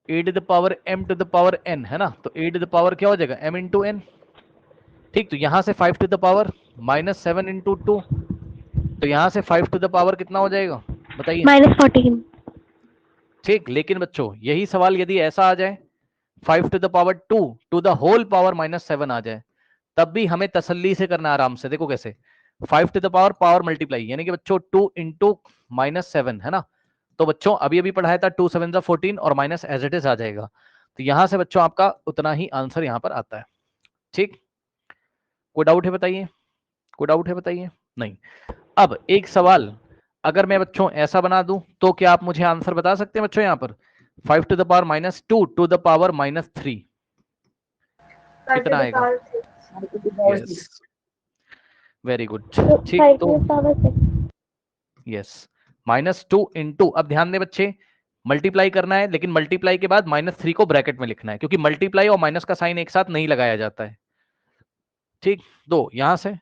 a to the power m to the power n, है ना, तो a to the power क्या हो जाएगा m into n, ठीक। तो यहां से 5 to the power -7 into 2, तो यहां से 5 to the power कितना हो जाएगा बताइए, -14। ठीक। लेकिन बच्चों यही सवाल यदि ऐसा आ जाए 5 to the power 2 to the whole power -7 आ जाए, तब भी हमें तसल्ली से करना आराम से। देखो कैसे, 5 to the power power multiply, यानी कि बच्चों 2 into -7, है ना। तो बच्चों अभी अभी पढ़ाया था 2 7 14 और माइनस एज इट इज आ जाएगा, तो यहां से बच्चों आपका उतना ही आंसर यहां पर आता है, ठीक। कोई डाउट है बताइए, कोई डाउट है बताइए, नहीं। अब एक सवाल अगर मैं बच्चों ऐसा बना दूं, तो क्या आप मुझे आंसर बता सकते हैं बच्चों यहाँ पर 5 to the power -2 to the power -3 कितना आएगा। यस, वेरी गुड, ठीक। 5 तो to the power 6। Yes, -2 into, अब ध्यान दें बच्चे, मल्टीप्लाई करना है, लेकिन मल्टीप्लाई के बाद -3 को ब्रैकेट में लिखना है, क्योंकि मल्टीप्लाई और माइनस का साइन एक साथ नहीं लगाया जाता है, ठीक। दो यहां से,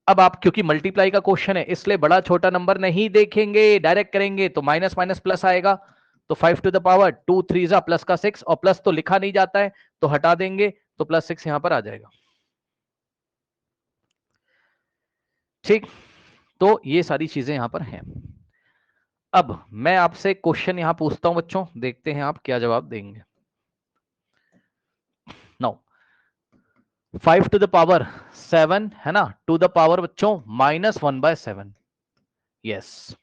अब आप क्योंकि मल्टीप्लाई का क्वेश्चन है इसलिए बड़ा छोटा नंबर नहीं देखेंगे, डायरेक्ट करेंगे, तो माइनस माइनस प्लस आएगा, तो 5 to the power 2 3 जा प्लस का 6, और प्लस तो लिखा नहीं जाता है तो हटा देंगे, तो +6 यहां पर आ जाएगा, ठीक। तो ये सारी चीजें यहां पर हैं। अब मैं आपसे क्वेश्चन यहां पूछता हूं बच्चों, देखते हैं आप क्या जवाब देंगे। नाउ 5 to the power 7, है ना, टू द पावर बच्चों -1/7, यस।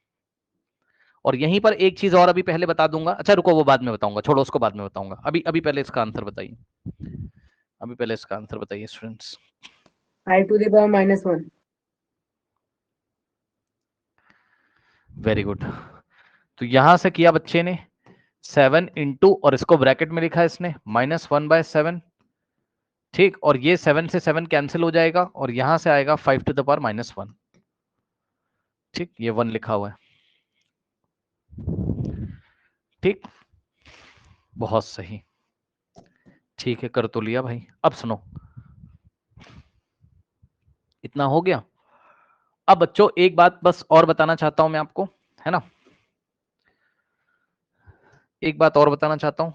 और यहीं पर एक चीज और अभी पहले बता दूंगा, अच्छा रुको वो बाद में बताऊंगा, छोड़ो उसको बाद में बताऊंगा, अभी अभी पहले इसका आंसर बताइए, अभी पहले इसका आंसर बताइए students. 5 to the power -1। Very good, तो यहां से किया बच्चे ने 7 इंटू, और इसको ब्रैकेट में लिखा इसने -1/7, ठीक। और ये 7 से 7 कैंसिल हो जाएगा, और यहां से आएगा 5 to the power -1, ठीक। ये 1 लिखा हुआ है, ठीक, बहुत सही, ठीक है, कर तो लिया भाई। अब सुनो, इतना हो गया। अब बच्चों एक बात बस और बताना चाहता हूं मैं आपको, है ना, एक बात और बताना चाहता हूं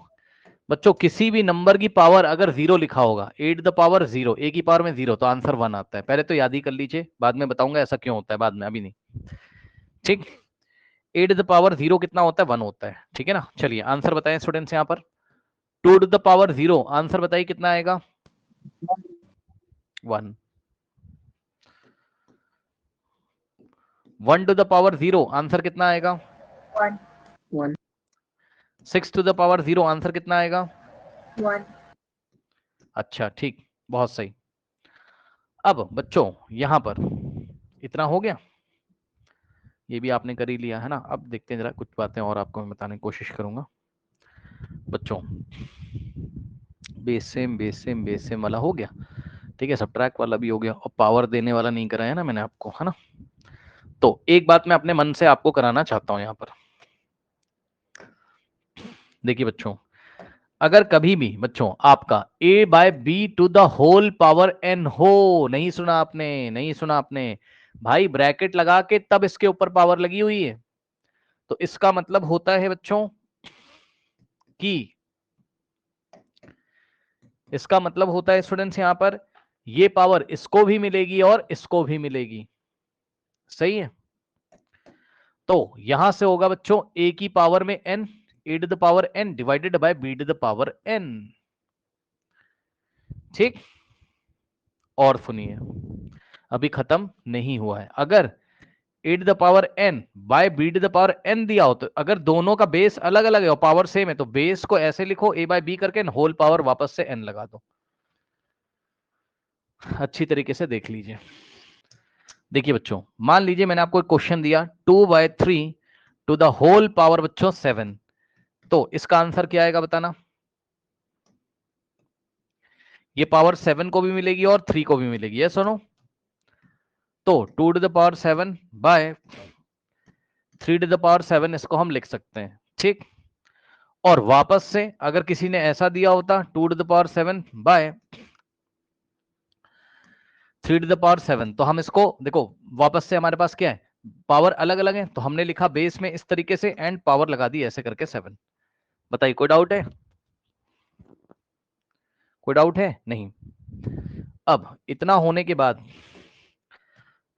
बच्चों, किसी भी नंबर की पावर अगर 0 लिखा होगा, 8 द पावर 0, ए की पावर में 0, तो आंसर 1 आता है। पहले तो याद ही कर लीजिए, बाद में बताऊंगा ऐसा क्यों होता है, बाद में, अभी नहीं, ठीक। 8 द पावर 0 कितना होता है 1 होता है, ठीक है ना। चलिए आंसर बताएं स्टूडेंट्स यहाँ पर, 2 टू द पावर 0 आंसर बताइए कितना आएगा 1, 1 टू द पावर 0 आंसर कितना आएगा 1। 6 टू द पावर 0 आंसर कितना आएगा 1। अच्छा, ठीक, बहुत सही। अब बच्चों यहां पर इतना हो गया, ये भी आपने कर ही लिया, है ना। अब देखते हैं जरा कुछ बातें और आपको मैं बताने की कोशिश करूंगा बच्चों। बेस सेम वाला हो गया, ठीक है, सब्ट्रैक्ट वाला भी हो गया, और पावर देने वाला नहीं कराया ना मैंने आपको, है ना। तो एक बात मैं अपने मन से आपको कराना चाहता हूं यहाँ पर, देखिए बच्चों, अगर कभी भी बच्चों आपका a/b to the whole power n हो, नहीं सुना आपने, नहीं सुना आपने भाई, ब्रैकेट लगा के तब इसके ऊपर पावर लगी हुई है, तो इसका मतलब होता है बच्चों कि, इसका मतलब होता है स्टूडेंट्स यहां पर, ये पावर इसको भी मिलेगी और इसको भी मिलेगी, सही है। तो यहां से होगा बच्चों a की पावर में n, a to the power n divided by b to the power n। ठीक, और सुनिए अभी खत्म नहीं हुआ है। अगर a to the power n by b to the power n दिया हो, तो अगर दोनों का बेस अलग अलग है और पावर सेम है, तो बेस को ऐसे लिखो a बाय b करके, होल पावर वापस से n लगा दो। अच्छी तरीके से देख लीजिए। देखिए बच्चों, मान लीजिए मैंने आपको एक क्वेश्चन दिया 2/3 टू द होल पावर बच्चों 7, तो इसका आंसर क्या आएगा बताना। ये पावर 7 को भी मिलेगी और 3 को भी मिलेगी, ये सुनो। तो 2 to the power 7 by 3 to the power 7 इसको हम लिख सकते हैं। ठीक, और वापस से अगर किसी ने ऐसा दिया होता 2 to the power 7 by 3 to the power 7, तो हम इसको देखो वापस से हमारे पास क्या है, पावर अलग अलग है, तो हमने लिखा बेस में इस तरीके से एंड पावर लगा दी ऐसे करके 7। बताइए कोई डाउट है? कोई डाउट है? नहीं। अब इतना होने के बाद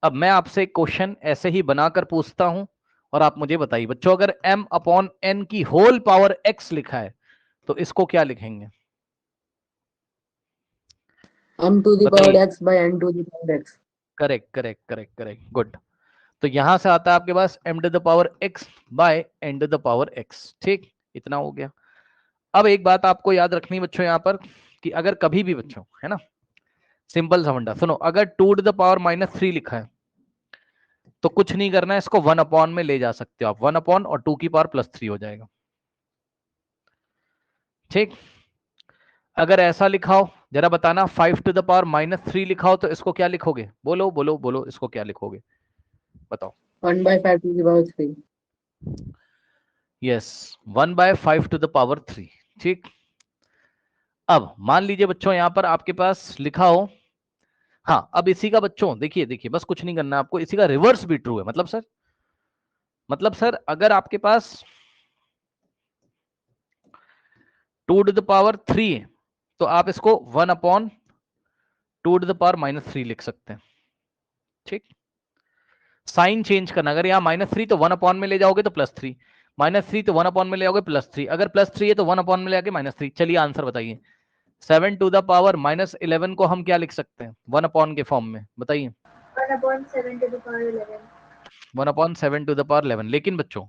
अब मैं आपसे एक क्वेश्चन ऐसे ही बनाकर पूछता हूं और आप मुझे बताइए बच्चों, अगर m अपॉन n की होल पावर x लिखा है तो इसको क्या लिखेंगे? m to the power बताइए। x by n to the power x. Correct correct correct correct, good. तो यहां से आता है आपके पास m to the power x by n to the power x। ठीक, इतना हो गया। अब एक बात आपको याद रखनी बच्चों यहां पर, कि अगर कभी भी बच्चों, है ना, सिंपल सा फंडा सुनो, अगर 2 टू द पावर -3 लिखा है तो कुछ नहीं करना है, इसको 1 अपॉन में ले जा सकते हो आप, 1 अपॉन और 2 की पावर +3 हो जाएगा। ठीक, अगर ऐसा लिखा हो, जरा बताना 5 टू द पावर -3 लिखा हो तो इसको क्या लिखोगे? बोलो बोलो बोलो, इसको क्या लिखोगे बताओ? 1/5 to the power 3. Yes, 1/5 to the power 3। ठीक, अब मान लीजिए बच्चों यहां पर आपके पास लिखा हो, हाँ, अब इसी का बच्चों देखिए देखिए, बस कुछ नहीं करना आपको, इसी का रिवर्स भी ट्रू है। मतलब सर अगर आपके पास 2 टू द पावर 3 है तो आप इसको 1 अपॉन 2 टू द पावर -3 लिख सकते हैं। ठीक, साइन चेंज करना, अगर यहाँ -3 तो 1 अपॉन में ले जाओगे तो +3, -3 तो 1 अपॉन में ले जाओगे +3, अगर +3 है तो 1 अपॉन में ले जाके -3। चलिए आंसर बताइए। 7 टू द पावर -11 को हम क्या लिख सकते हैं 1 अपॉन के फॉर्म में? बताइए। 1/7 to the power 11. 1/7 to the power 11। लेकिन बच्चों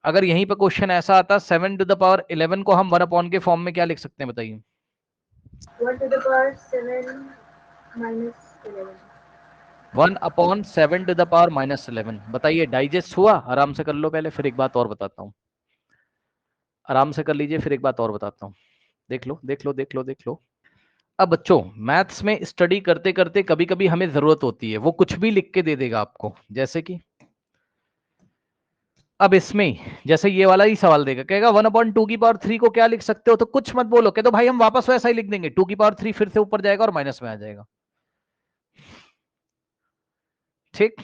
अगर यहीं पर क्वेश्चन ऐसा आता 7 टू द पावर 11 को हम 1 अपॉन के फॉर्म में क्या लिख सकते हैं बताइए? 1 to the power 7 minus 11. 1/7 to the power -11। बताइए डाइजेस्ट हुआ? आराम से कर लो पहले, फिर एक बात और बताता हूँ। आराम से कर लीजिए, फिर एक बात और बताता हूँ। देख लो देख लो देख लो देख लो। अब बच्चों मैथ्स में स्टडी करते करते कभी कभी हमें जरूरत होती है, वो कुछ भी लिख के दे देगा आपको, जैसे कि अब इसमें जैसे ये वाला ही सवाल देगा, कहेगा 1/2 की पावर 3 को क्या लिख सकते हो, तो कुछ मत बोलो, कह दो भाई हम वापस वैसा ही लिख देंगे, 2 की पावर 3 फिर से ऊपर जाएगा और माइनस में आ जाएगा। ठीक,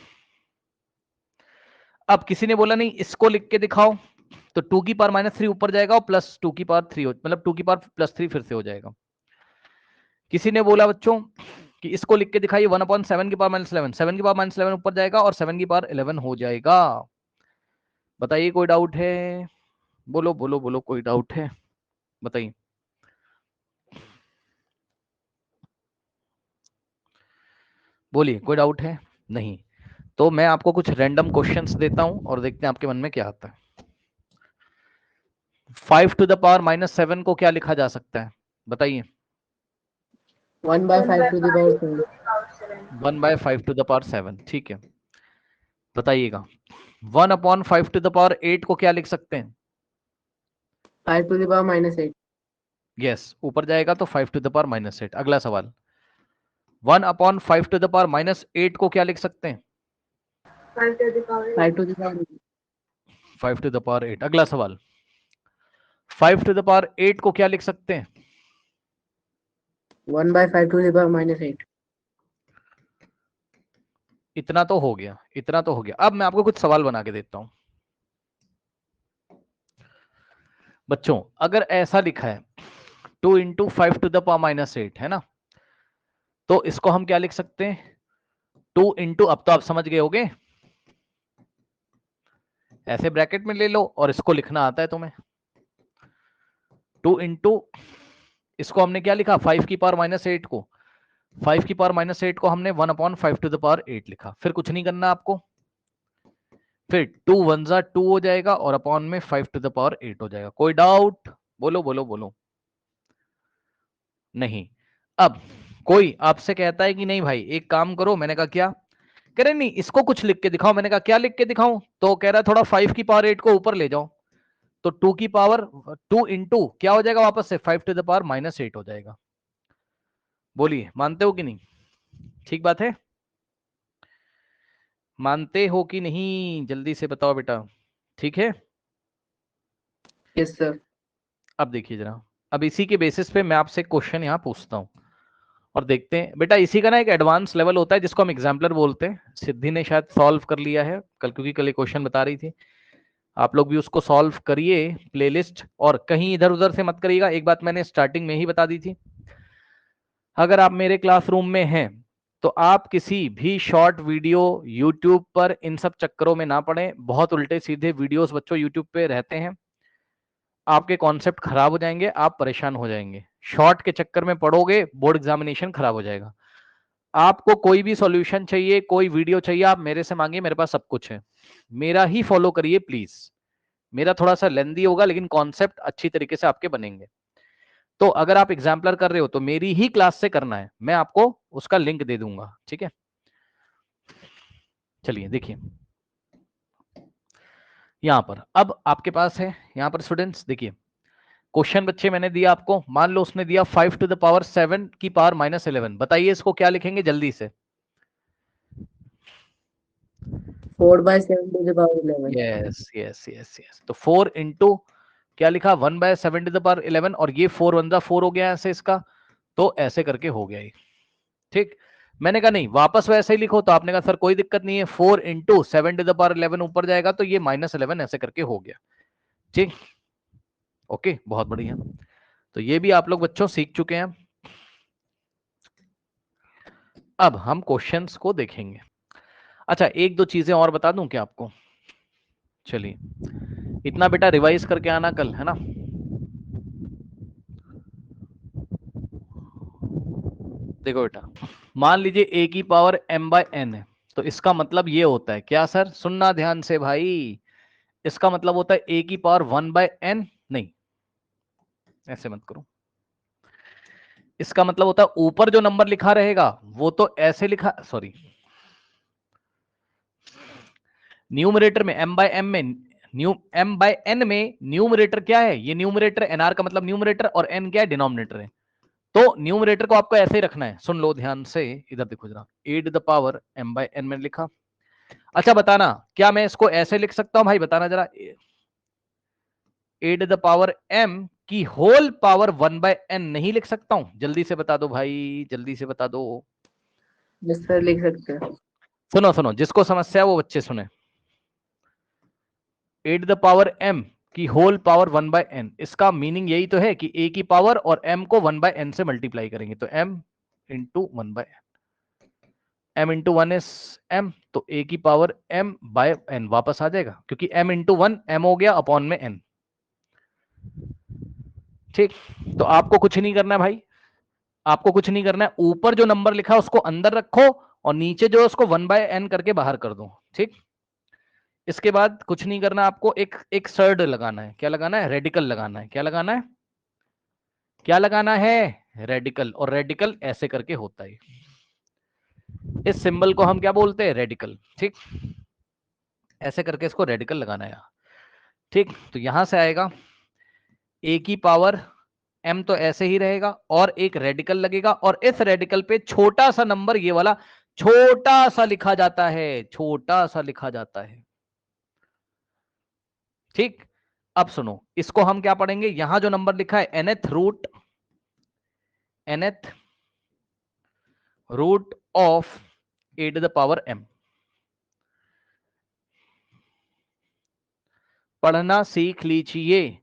अब किसी ने बोला नहीं इसको लिख के दिखाओ, तो 2 की पावर -3 ऊपर जाएगा और +2 की पावर 3 मतलब 2 की पावर +3 फिर से हो जाएगा। किसी ने बोला बच्चों कि इसको लिख के दिखाइए 1/7 की पावर -11, 7 की पावर -11 ऊपर जाएगा और 7 की पावर 11 हो जाएगा। बताइए कोई डाउट है? बोलो बोलो बोलो, कोई डाउट है? बताइए। बोलिए कोई डाउट है? नहीं, तो मैं आपको कुछ रैंडम क्वेश्चंस देता हूं और देखते हैं आपके मन में क्या आता है। 5 टू द पावर -7 को क्या लिखा जा सकता है बताइए? 1/5 to the power 7. 1/5 to the power 7। ठीक है, बताइएगा 1/5 टू द पावर 8 को क्या लिख सकते हैं? 5 to the power -8. यस, ऊपर जाएगा तो 5 टू द पावर -8। अगला सवाल 1/5 टू द पावर -8 को क्या लिख सकते हैं? 5 to the power 5 to the power 5 to the power 8। अगला सवाल 5 टू द पावर 8 को क्या लिख सकते हैं? 1/5 to the power -8. इतना तो हो गया, इतना तो हो गया। अब मैं आपको कुछ सवाल बना के देता हूं बच्चों। अगर ऐसा लिखा है 2 × 5 टू द पावर -8 है ना, तो इसको हम क्या लिख सकते हैं? 2 × अब तो आप समझ गए होगे, ऐसे ब्रैकेट में ले लो और इसको लिखना आता है तुम्हें 2 इंटू, इसको हमने क्या लिखा 5 की पावर -8 को, 5 की पावर -8 को हमने 1/5 टू द पावर 8 लिखा। फिर कुछ नहीं करना आपको, फिर 2 1 जा 2 हो जाएगा और अपॉन में 5 टू द पावर 8 हो जाएगा। कोई डाउट? बोलो बोलो बोलो। नहीं। अब कोई आपसे कहता है कि नहीं भाई एक काम करो, मैंने कहा क्या, कह रहे नहीं इसको कुछ लिख के दिखाओ, मैंने कहा क्या लिख के दिखाऊं, तो कह रहा है थोड़ा 5 की पावर 8 को ऊपर ले जाओ, तो 2 की पावर 2 इंटू क्या हो जाएगा वापस से 5 टू द पावर -8 हो जाएगा। बोलिए मानते हो कि नहीं? ठीक बात है, मानते हो कि नहीं? जल्दी से बताओ बेटा, ठीक है? Yes sir. अब देखिए जरा, अब इसी के बेसिस पे मैं आपसे क्वेश्चन यहाँ पूछता हूँ और देखते हैं बेटा। इसी का ना एक एडवांस लेवल होता है जिसको हम एग्जाम्पलर बोलते हैं। सिद्धि ने शायद सॉल्व कर लिया है कल, क्योंकि कल क्वेश्चन बता रही थी। आप लोग भी उसको सॉल्व करिए प्लेलिस्ट, और कहीं इधर उधर से मत करिएगा। एक बात मैंने स्टार्टिंग में ही बता दी थी, अगर आप मेरे क्लासरूम में हैं तो आप किसी भी शॉर्ट वीडियो यूट्यूब पर इन सब चक्करों में ना पड़े। बहुत उल्टे सीधे वीडियोस बच्चों यूट्यूब पे रहते हैं, आपके कॉन्सेप्ट खराब हो जाएंगे, आप परेशान हो जाएंगे। शॉर्ट के चक्कर में पढ़ोगे, बोर्ड एग्जामिनेशन खराब हो जाएगा। आपको कोई भी सॉल्यूशन चाहिए, कोई वीडियो चाहिए, आप मेरे से मांगिए, मेरे पास सब कुछ है। मेरा ही फॉलो करिए प्लीज। मेरा थोड़ा सा लेंदी होगा लेकिन कॉन्सेप्ट अच्छी तरीके से आपके बनेंगे। तो अगर आप एग्जाम्पलर कर रहे हो तो मेरी ही क्लास से करना है, मैं आपको उसका लिंक दे दूंगा, ठीक है? चलिए देखिए यहां पर, अब आपके पास है यहां पर स्टूडेंट्स, देखिए क्वेश्चन बच्चे मैंने दिया आपको, मान लो उसने दिया 5 टू द पावर 7 की पावर -11। बताइए इसको क्या लिखेंगे जल्दी से? 4/7 to the power 11। Yes yes yes yes, तो 4 इंटू क्या लिखा 1/7 टू द पावर 11, और ये 4 1 जा 4 हो गया ऐसे इसका, तो ऐसे करके हो गया ये, ठीक। मैंने कहा नहीं वापस वैसे ही लिखो, तो आपने कहा सर कोई दिक्कत नहीं है, 4 इंटू 7 टू द पावर 11 ऊपर जाएगा तो ये -11 ऐसे करके हो गया, ठीक। ओके बहुत बढ़िया, तो ये भी आप लोग बच्चों सीख चुके हैं। अब हम क्वेश्चंस को देखेंगे। अच्छा एक दो चीजें और बता दूं क्या आपको? चलिए इतना बेटा रिवाइज करके आना कल, है ना? देखो बेटा, मान लीजिए a की पावर m/n है, तो इसका मतलब ये होता है क्या सर? सुनना ध्यान से भाई, इसका मतलब होता है a की पावर 1/n, नहीं ऐसे मत करो, इसका मतलब होता है ऊपर जो नंबर लिखा रहेगा वो तो ऐसे लिखा, सॉरी न्यूमरेटर में m/m में m/n में न्यूमरेटर क्या है? ये न्यूमरेटर, nr का मतलब न्यूमरेटर, और n क्या है? डिनोमिनेटर है। तो न्यूमरेटर को आपको ऐसे ही रखना है, सुन लो ध्यान से, इधर देखो जरा, a to the power m/n में लिखा। अच्छा बताना क्या मैं इसको ऐसे लिख सकता हूं भाई? बताना जरा, a to the power m की होल पावर 1/n नहीं लिख सकता हूं? जल्दी से बता दो भाई, जल्दी से बता दो। यस सर लिख सकते हैं। सुनो सुनो, जिसको समस्या है वो बच्चे सुने। a to the power m की होल पावर 1/n, इसका मीनिंग यही तो है कि a की पावर और m को 1/n से मल्टीप्लाई करेंगे, तो m into 1/n, m into 1 is m, तो a की पावर m बाय n वापस आ जाएगा, क्योंकि m इंटू 1 m हो गया अपॉन में n, ठीक। तो आपको कुछ नहीं करना है भाई, आपको कुछ नहीं करना है, ऊपर जो नंबर लिखा है उसको अंदर रखो और नीचे जो है उसको 1/n करके बाहर कर दो, ठीक। इसके बाद कुछ नहीं करना आपको, एक सर्ड लगाना है। क्या लगाना है? रेडिकल लगाना है। क्या लगाना है? क्या लगाना है? रेडिकल। और रेडिकल ऐसे करके होता है, इस सिंबल को हम क्या बोलते हैं? रेडिकल, ठीक। ऐसे करके इसको रेडिकल लगाना है, ठीक। तो यहां से आएगा a की पावर m, तो ऐसे ही रहेगा, और एक रेडिकल लगेगा, और इस रेडिकल पे छोटा सा नंबर ये वाला छोटा सा लिखा जाता है, छोटा सा लिखा जाता है, ठीक। अब सुनो, इसको हम क्या पढ़ेंगे? यहां जो नंबर लिखा है nth root of a to the power m, पढ़ना सीख लीजिए,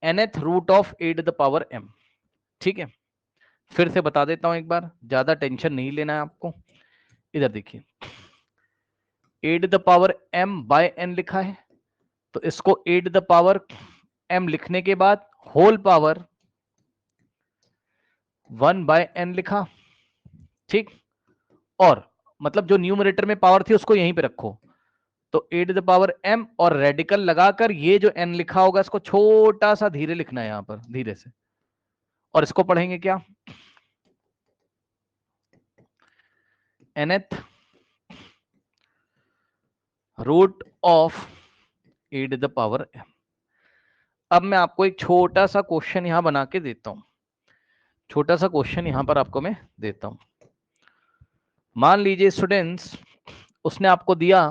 nth root of a to the power m, ठीक है। फिर से बता देता हूं एक बार, ज्यादा टेंशन नहीं लेना है आपको। इधर देखिए, a to the power m by n लिखा है, तो इसको 8 द पावर m लिखने के बाद होल पावर 1/n लिखा, ठीक। और मतलब जो न्यूमरेटर में पावर थी उसको यहीं पे रखो, तो 8 द पावर m और रेडिकल लगाकर ये जो n लिखा होगा इसको छोटा सा धीरे लिखना है यहां पर, धीरे से, और इसको पढ़ेंगे क्या, nth root of 8 the power m। अब मैं आपको एक छोटा सा क्वेश्चन यहां बना के देता हूं, छोटा सा क्वेश्चन यहां पर आपको मैं देता हूं। मान लीजिए स्टूडेंट्स, उसने आपको दिया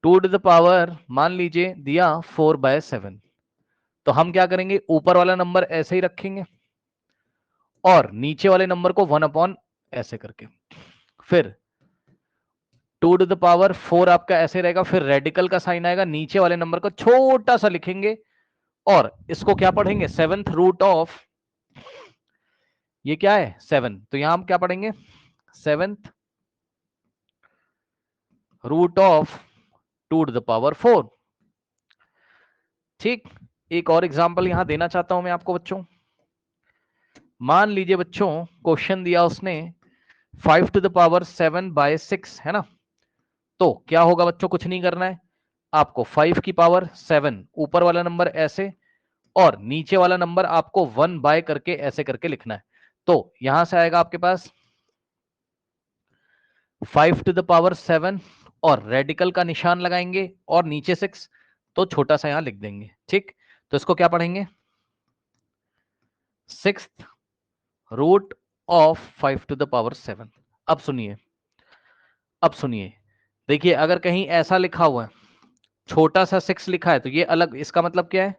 2 टू द पावर, मान लीजिए दिया 4/7, तो हम क्या करेंगे, ऊपर वाला नंबर ऐसे ही रखेंगे और नीचे वाले नंबर को 1/, ऐसे करके, फिर 2 टू द पावर 4 आपका ऐसे रहेगा, फिर रेडिकल का साइन आएगा, नीचे वाले नंबर को छोटा सा लिखेंगे और इसको क्या पढ़ेंगे, 7th रूट ऑफ, ये क्या है 7, तो यहां हम क्या पढ़ेंगे, 7th root of 2 to the power 4। ठीक, एक और एग्जांपल यहां देना चाहता हूं मैं आपको बच्चों। मान लीजिए बच्चों क्वेश्चन दिया उसने 5 टू द पावर 7/6, है ना। तो क्या होगा बच्चों, कुछ नहीं करना है आपको, 5 की पावर 7 ऊपर वाला नंबर ऐसे और नीचे वाला नंबर आपको 1 करके ऐसे करके लिखना है। तो यहां से आएगा आपके पास 5 टू द पावर 7 और रेडिकल का निशान लगाएंगे और नीचे 6, तो छोटा सा यहां लिख देंगे, ठीक। तो इसको क्या पढ़ेंगे, 6th root of 5 to the power 7। अब सुनिए, अब सुनिए, देखिए अगर कहीं ऐसा लिखा हुआ है, छोटा सा 6 लिखा है, तो ये अलग, इसका मतलब क्या है,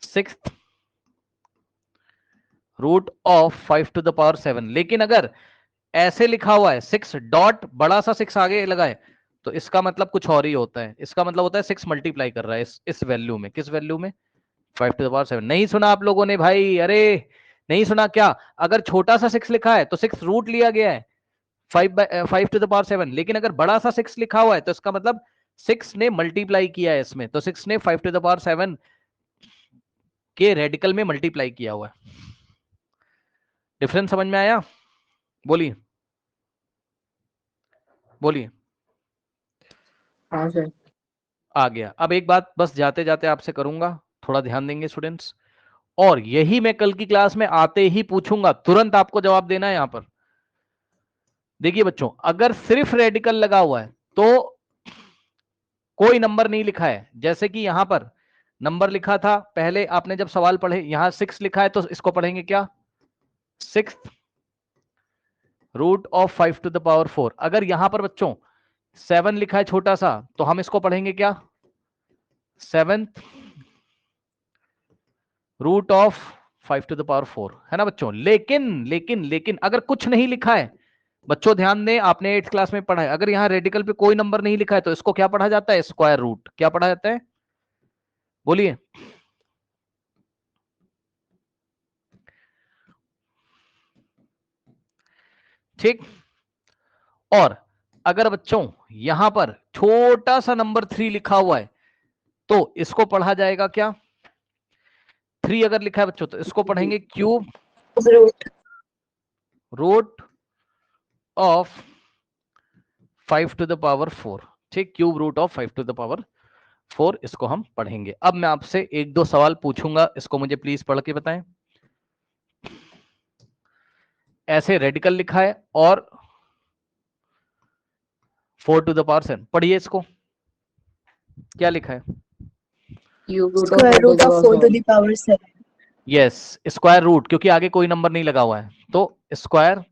6th root of 5 to the power 7। लेकिन अगर ऐसे लिखा हुआ है 6 डॉट बड़ा सा 6 आगे लगा है, तो इसका मतलब कुछ और ही होता है, इसका मतलब होता है 6 मल्टीप्लाई कर रहा है इस वैल्यू में, किस वैल्यू में, 5 टू द पावर 7। नहीं सुना आप लोगों ने भाई, अरे नहीं सुना क्या, अगर छोटा सा 6 लिखा है तो 6 रूट लिया गया है 5 टू द पावर 7, लेकिन अगर बड़ा सा 6 लिखा हुआ है तो इसका मतलब 6 ने मल्टीप्लाई किया है इसमें, तो 6 ने 5 टू द पावर 7 के रेडिकल में मल्टीप्लाई किया हुआ है। डिफरेंस समझ में आया, बोलिए बोलिए। हाँ सर। आ गया। अब एक बात बस जाते जाते आपसे करूंगा, थोड़ा ध्यान देंगे स्टूडेंट्स, और यही मैं कल की क्लास में आते ही पूछूंगा, तुरंत आपको जवाब देना है यहां पर। देखिए बच्चों, अगर सिर्फ रेडिकल लगा हुआ है तो कोई नंबर नहीं लिखा है, जैसे कि यहां पर नंबर लिखा था पहले आपने जब सवाल पढ़े, यहां 6 लिखा है, तो इसको पढ़ेंगे क्या, 6th root of 5 to the power 4। अगर यहां पर बच्चों 7 लिखा है छोटा सा, तो हम इसको पढ़ेंगे क्या, 7th root of 5 to the power 4, है ना बच्चों। लेकिन अगर कुछ नहीं लिखा है, बच्चों ध्यान दें, आपने 8th क्लास में पढ़ा है, अगर यहां रेडिकल पे कोई नंबर नहीं लिखा है तो इसको क्या पढ़ा जाता है, स्क्वायर रूट। क्या पढ़ा जाता है, बोलिए। ठीक, और अगर बच्चों यहां पर छोटा सा नंबर 3 लिखा हुआ है, तो इसको पढ़ा जाएगा क्या, 3 अगर लिखा है बच्चों तो इसको पढ़ेंगे cube root of 5 to the power 4। ठीक, cube root of 5 to the power 4, इसको हम पढ़ेंगे। अब मैं आपसे एक दो सवाल पूछूंगा, इसको मुझे प्लीज पढ़ के बताएं। ऐसे रेडिकल लिखा है और 4 टू द पावर 7, पढ़िए इसको, क्या लिखा है, Square root of 4 to the power 7. Yes, square root, क्योंकि आगे कोई नंबर नहीं लगा हुआ है, तो square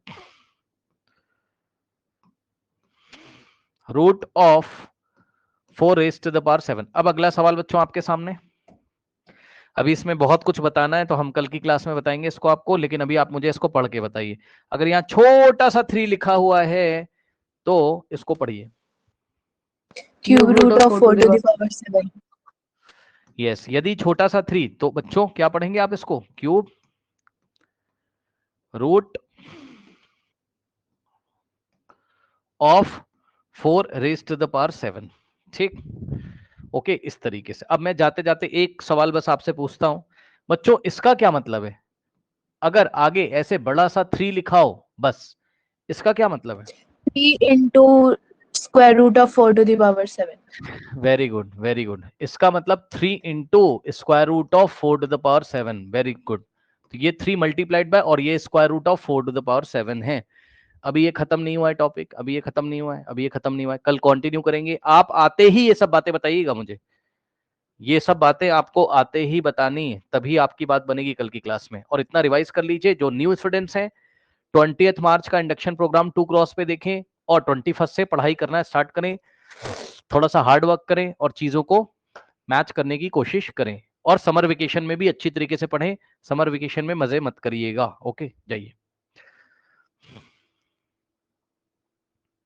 root of 4 raise to the power 7। अब अगला सवाल बच्चों आपके सामने, अभी इसमें बहुत कुछ बताना है, तो हम कल की क्लास में बताएंगे इसको आपको, लेकिन अभी आप मुझे इसको पढ़ के बताइए। अगर यहाँ छोटा सा 3 लिखा हुआ है तो इसको पढ़िए, Cube root of 4 to the power 7. Yes. यदि छोटा सा 3, तो बच्चों क्या पढ़ेंगे आप इसको, cube root of 4 raise to the power 7। ठीक, ओके, इस तरीके से। अब मैं जाते जाते एक सवाल बस आपसे पूछता हूं बच्चों, इसका क्या मतलब है? अगर आगे ऐसे बड़ा सा 3 लिखा हो, बस इसका क्या मतलब है? 3 into square root of 4 to the power 7. Very good, very good. इसका मतलब 3 into square root of 4 to the power 7। Very good. तो ये 3 मल्टीप्लाइड बाय और ये square root of 4 to the power 7 है। अभी ये खत्म नहीं हुआ है टॉपिक, अभी ये खत्म नहीं हुआ है, अभी ये खत्म नहीं हुआ है, कल कंटिन्यू करेंगे। आप आते ही ये सब बातें बताइएगा मुझे, ये सब बातें आपको आते ही बतानी है, तभी आपकी बात बनेगी कल की क्लास में। और इतना रिवाइज कर लीजिए, जो न्यू स्टूडेंट्स हैं 20 मार्च का इंडक्शन प्रोग्राम 2 क्रॉस पे देखें और 21 से पढ़ाई करना स्टार्ट करें। थोड़ा सा हार्ड वर्क करें और चीजों को मैच करने की कोशिश करें, और समर वेकेशन में भी अच्छी तरीके से पढ़ें। समर वेकेशन में मजे मत करिएगा। ओके, जाइए।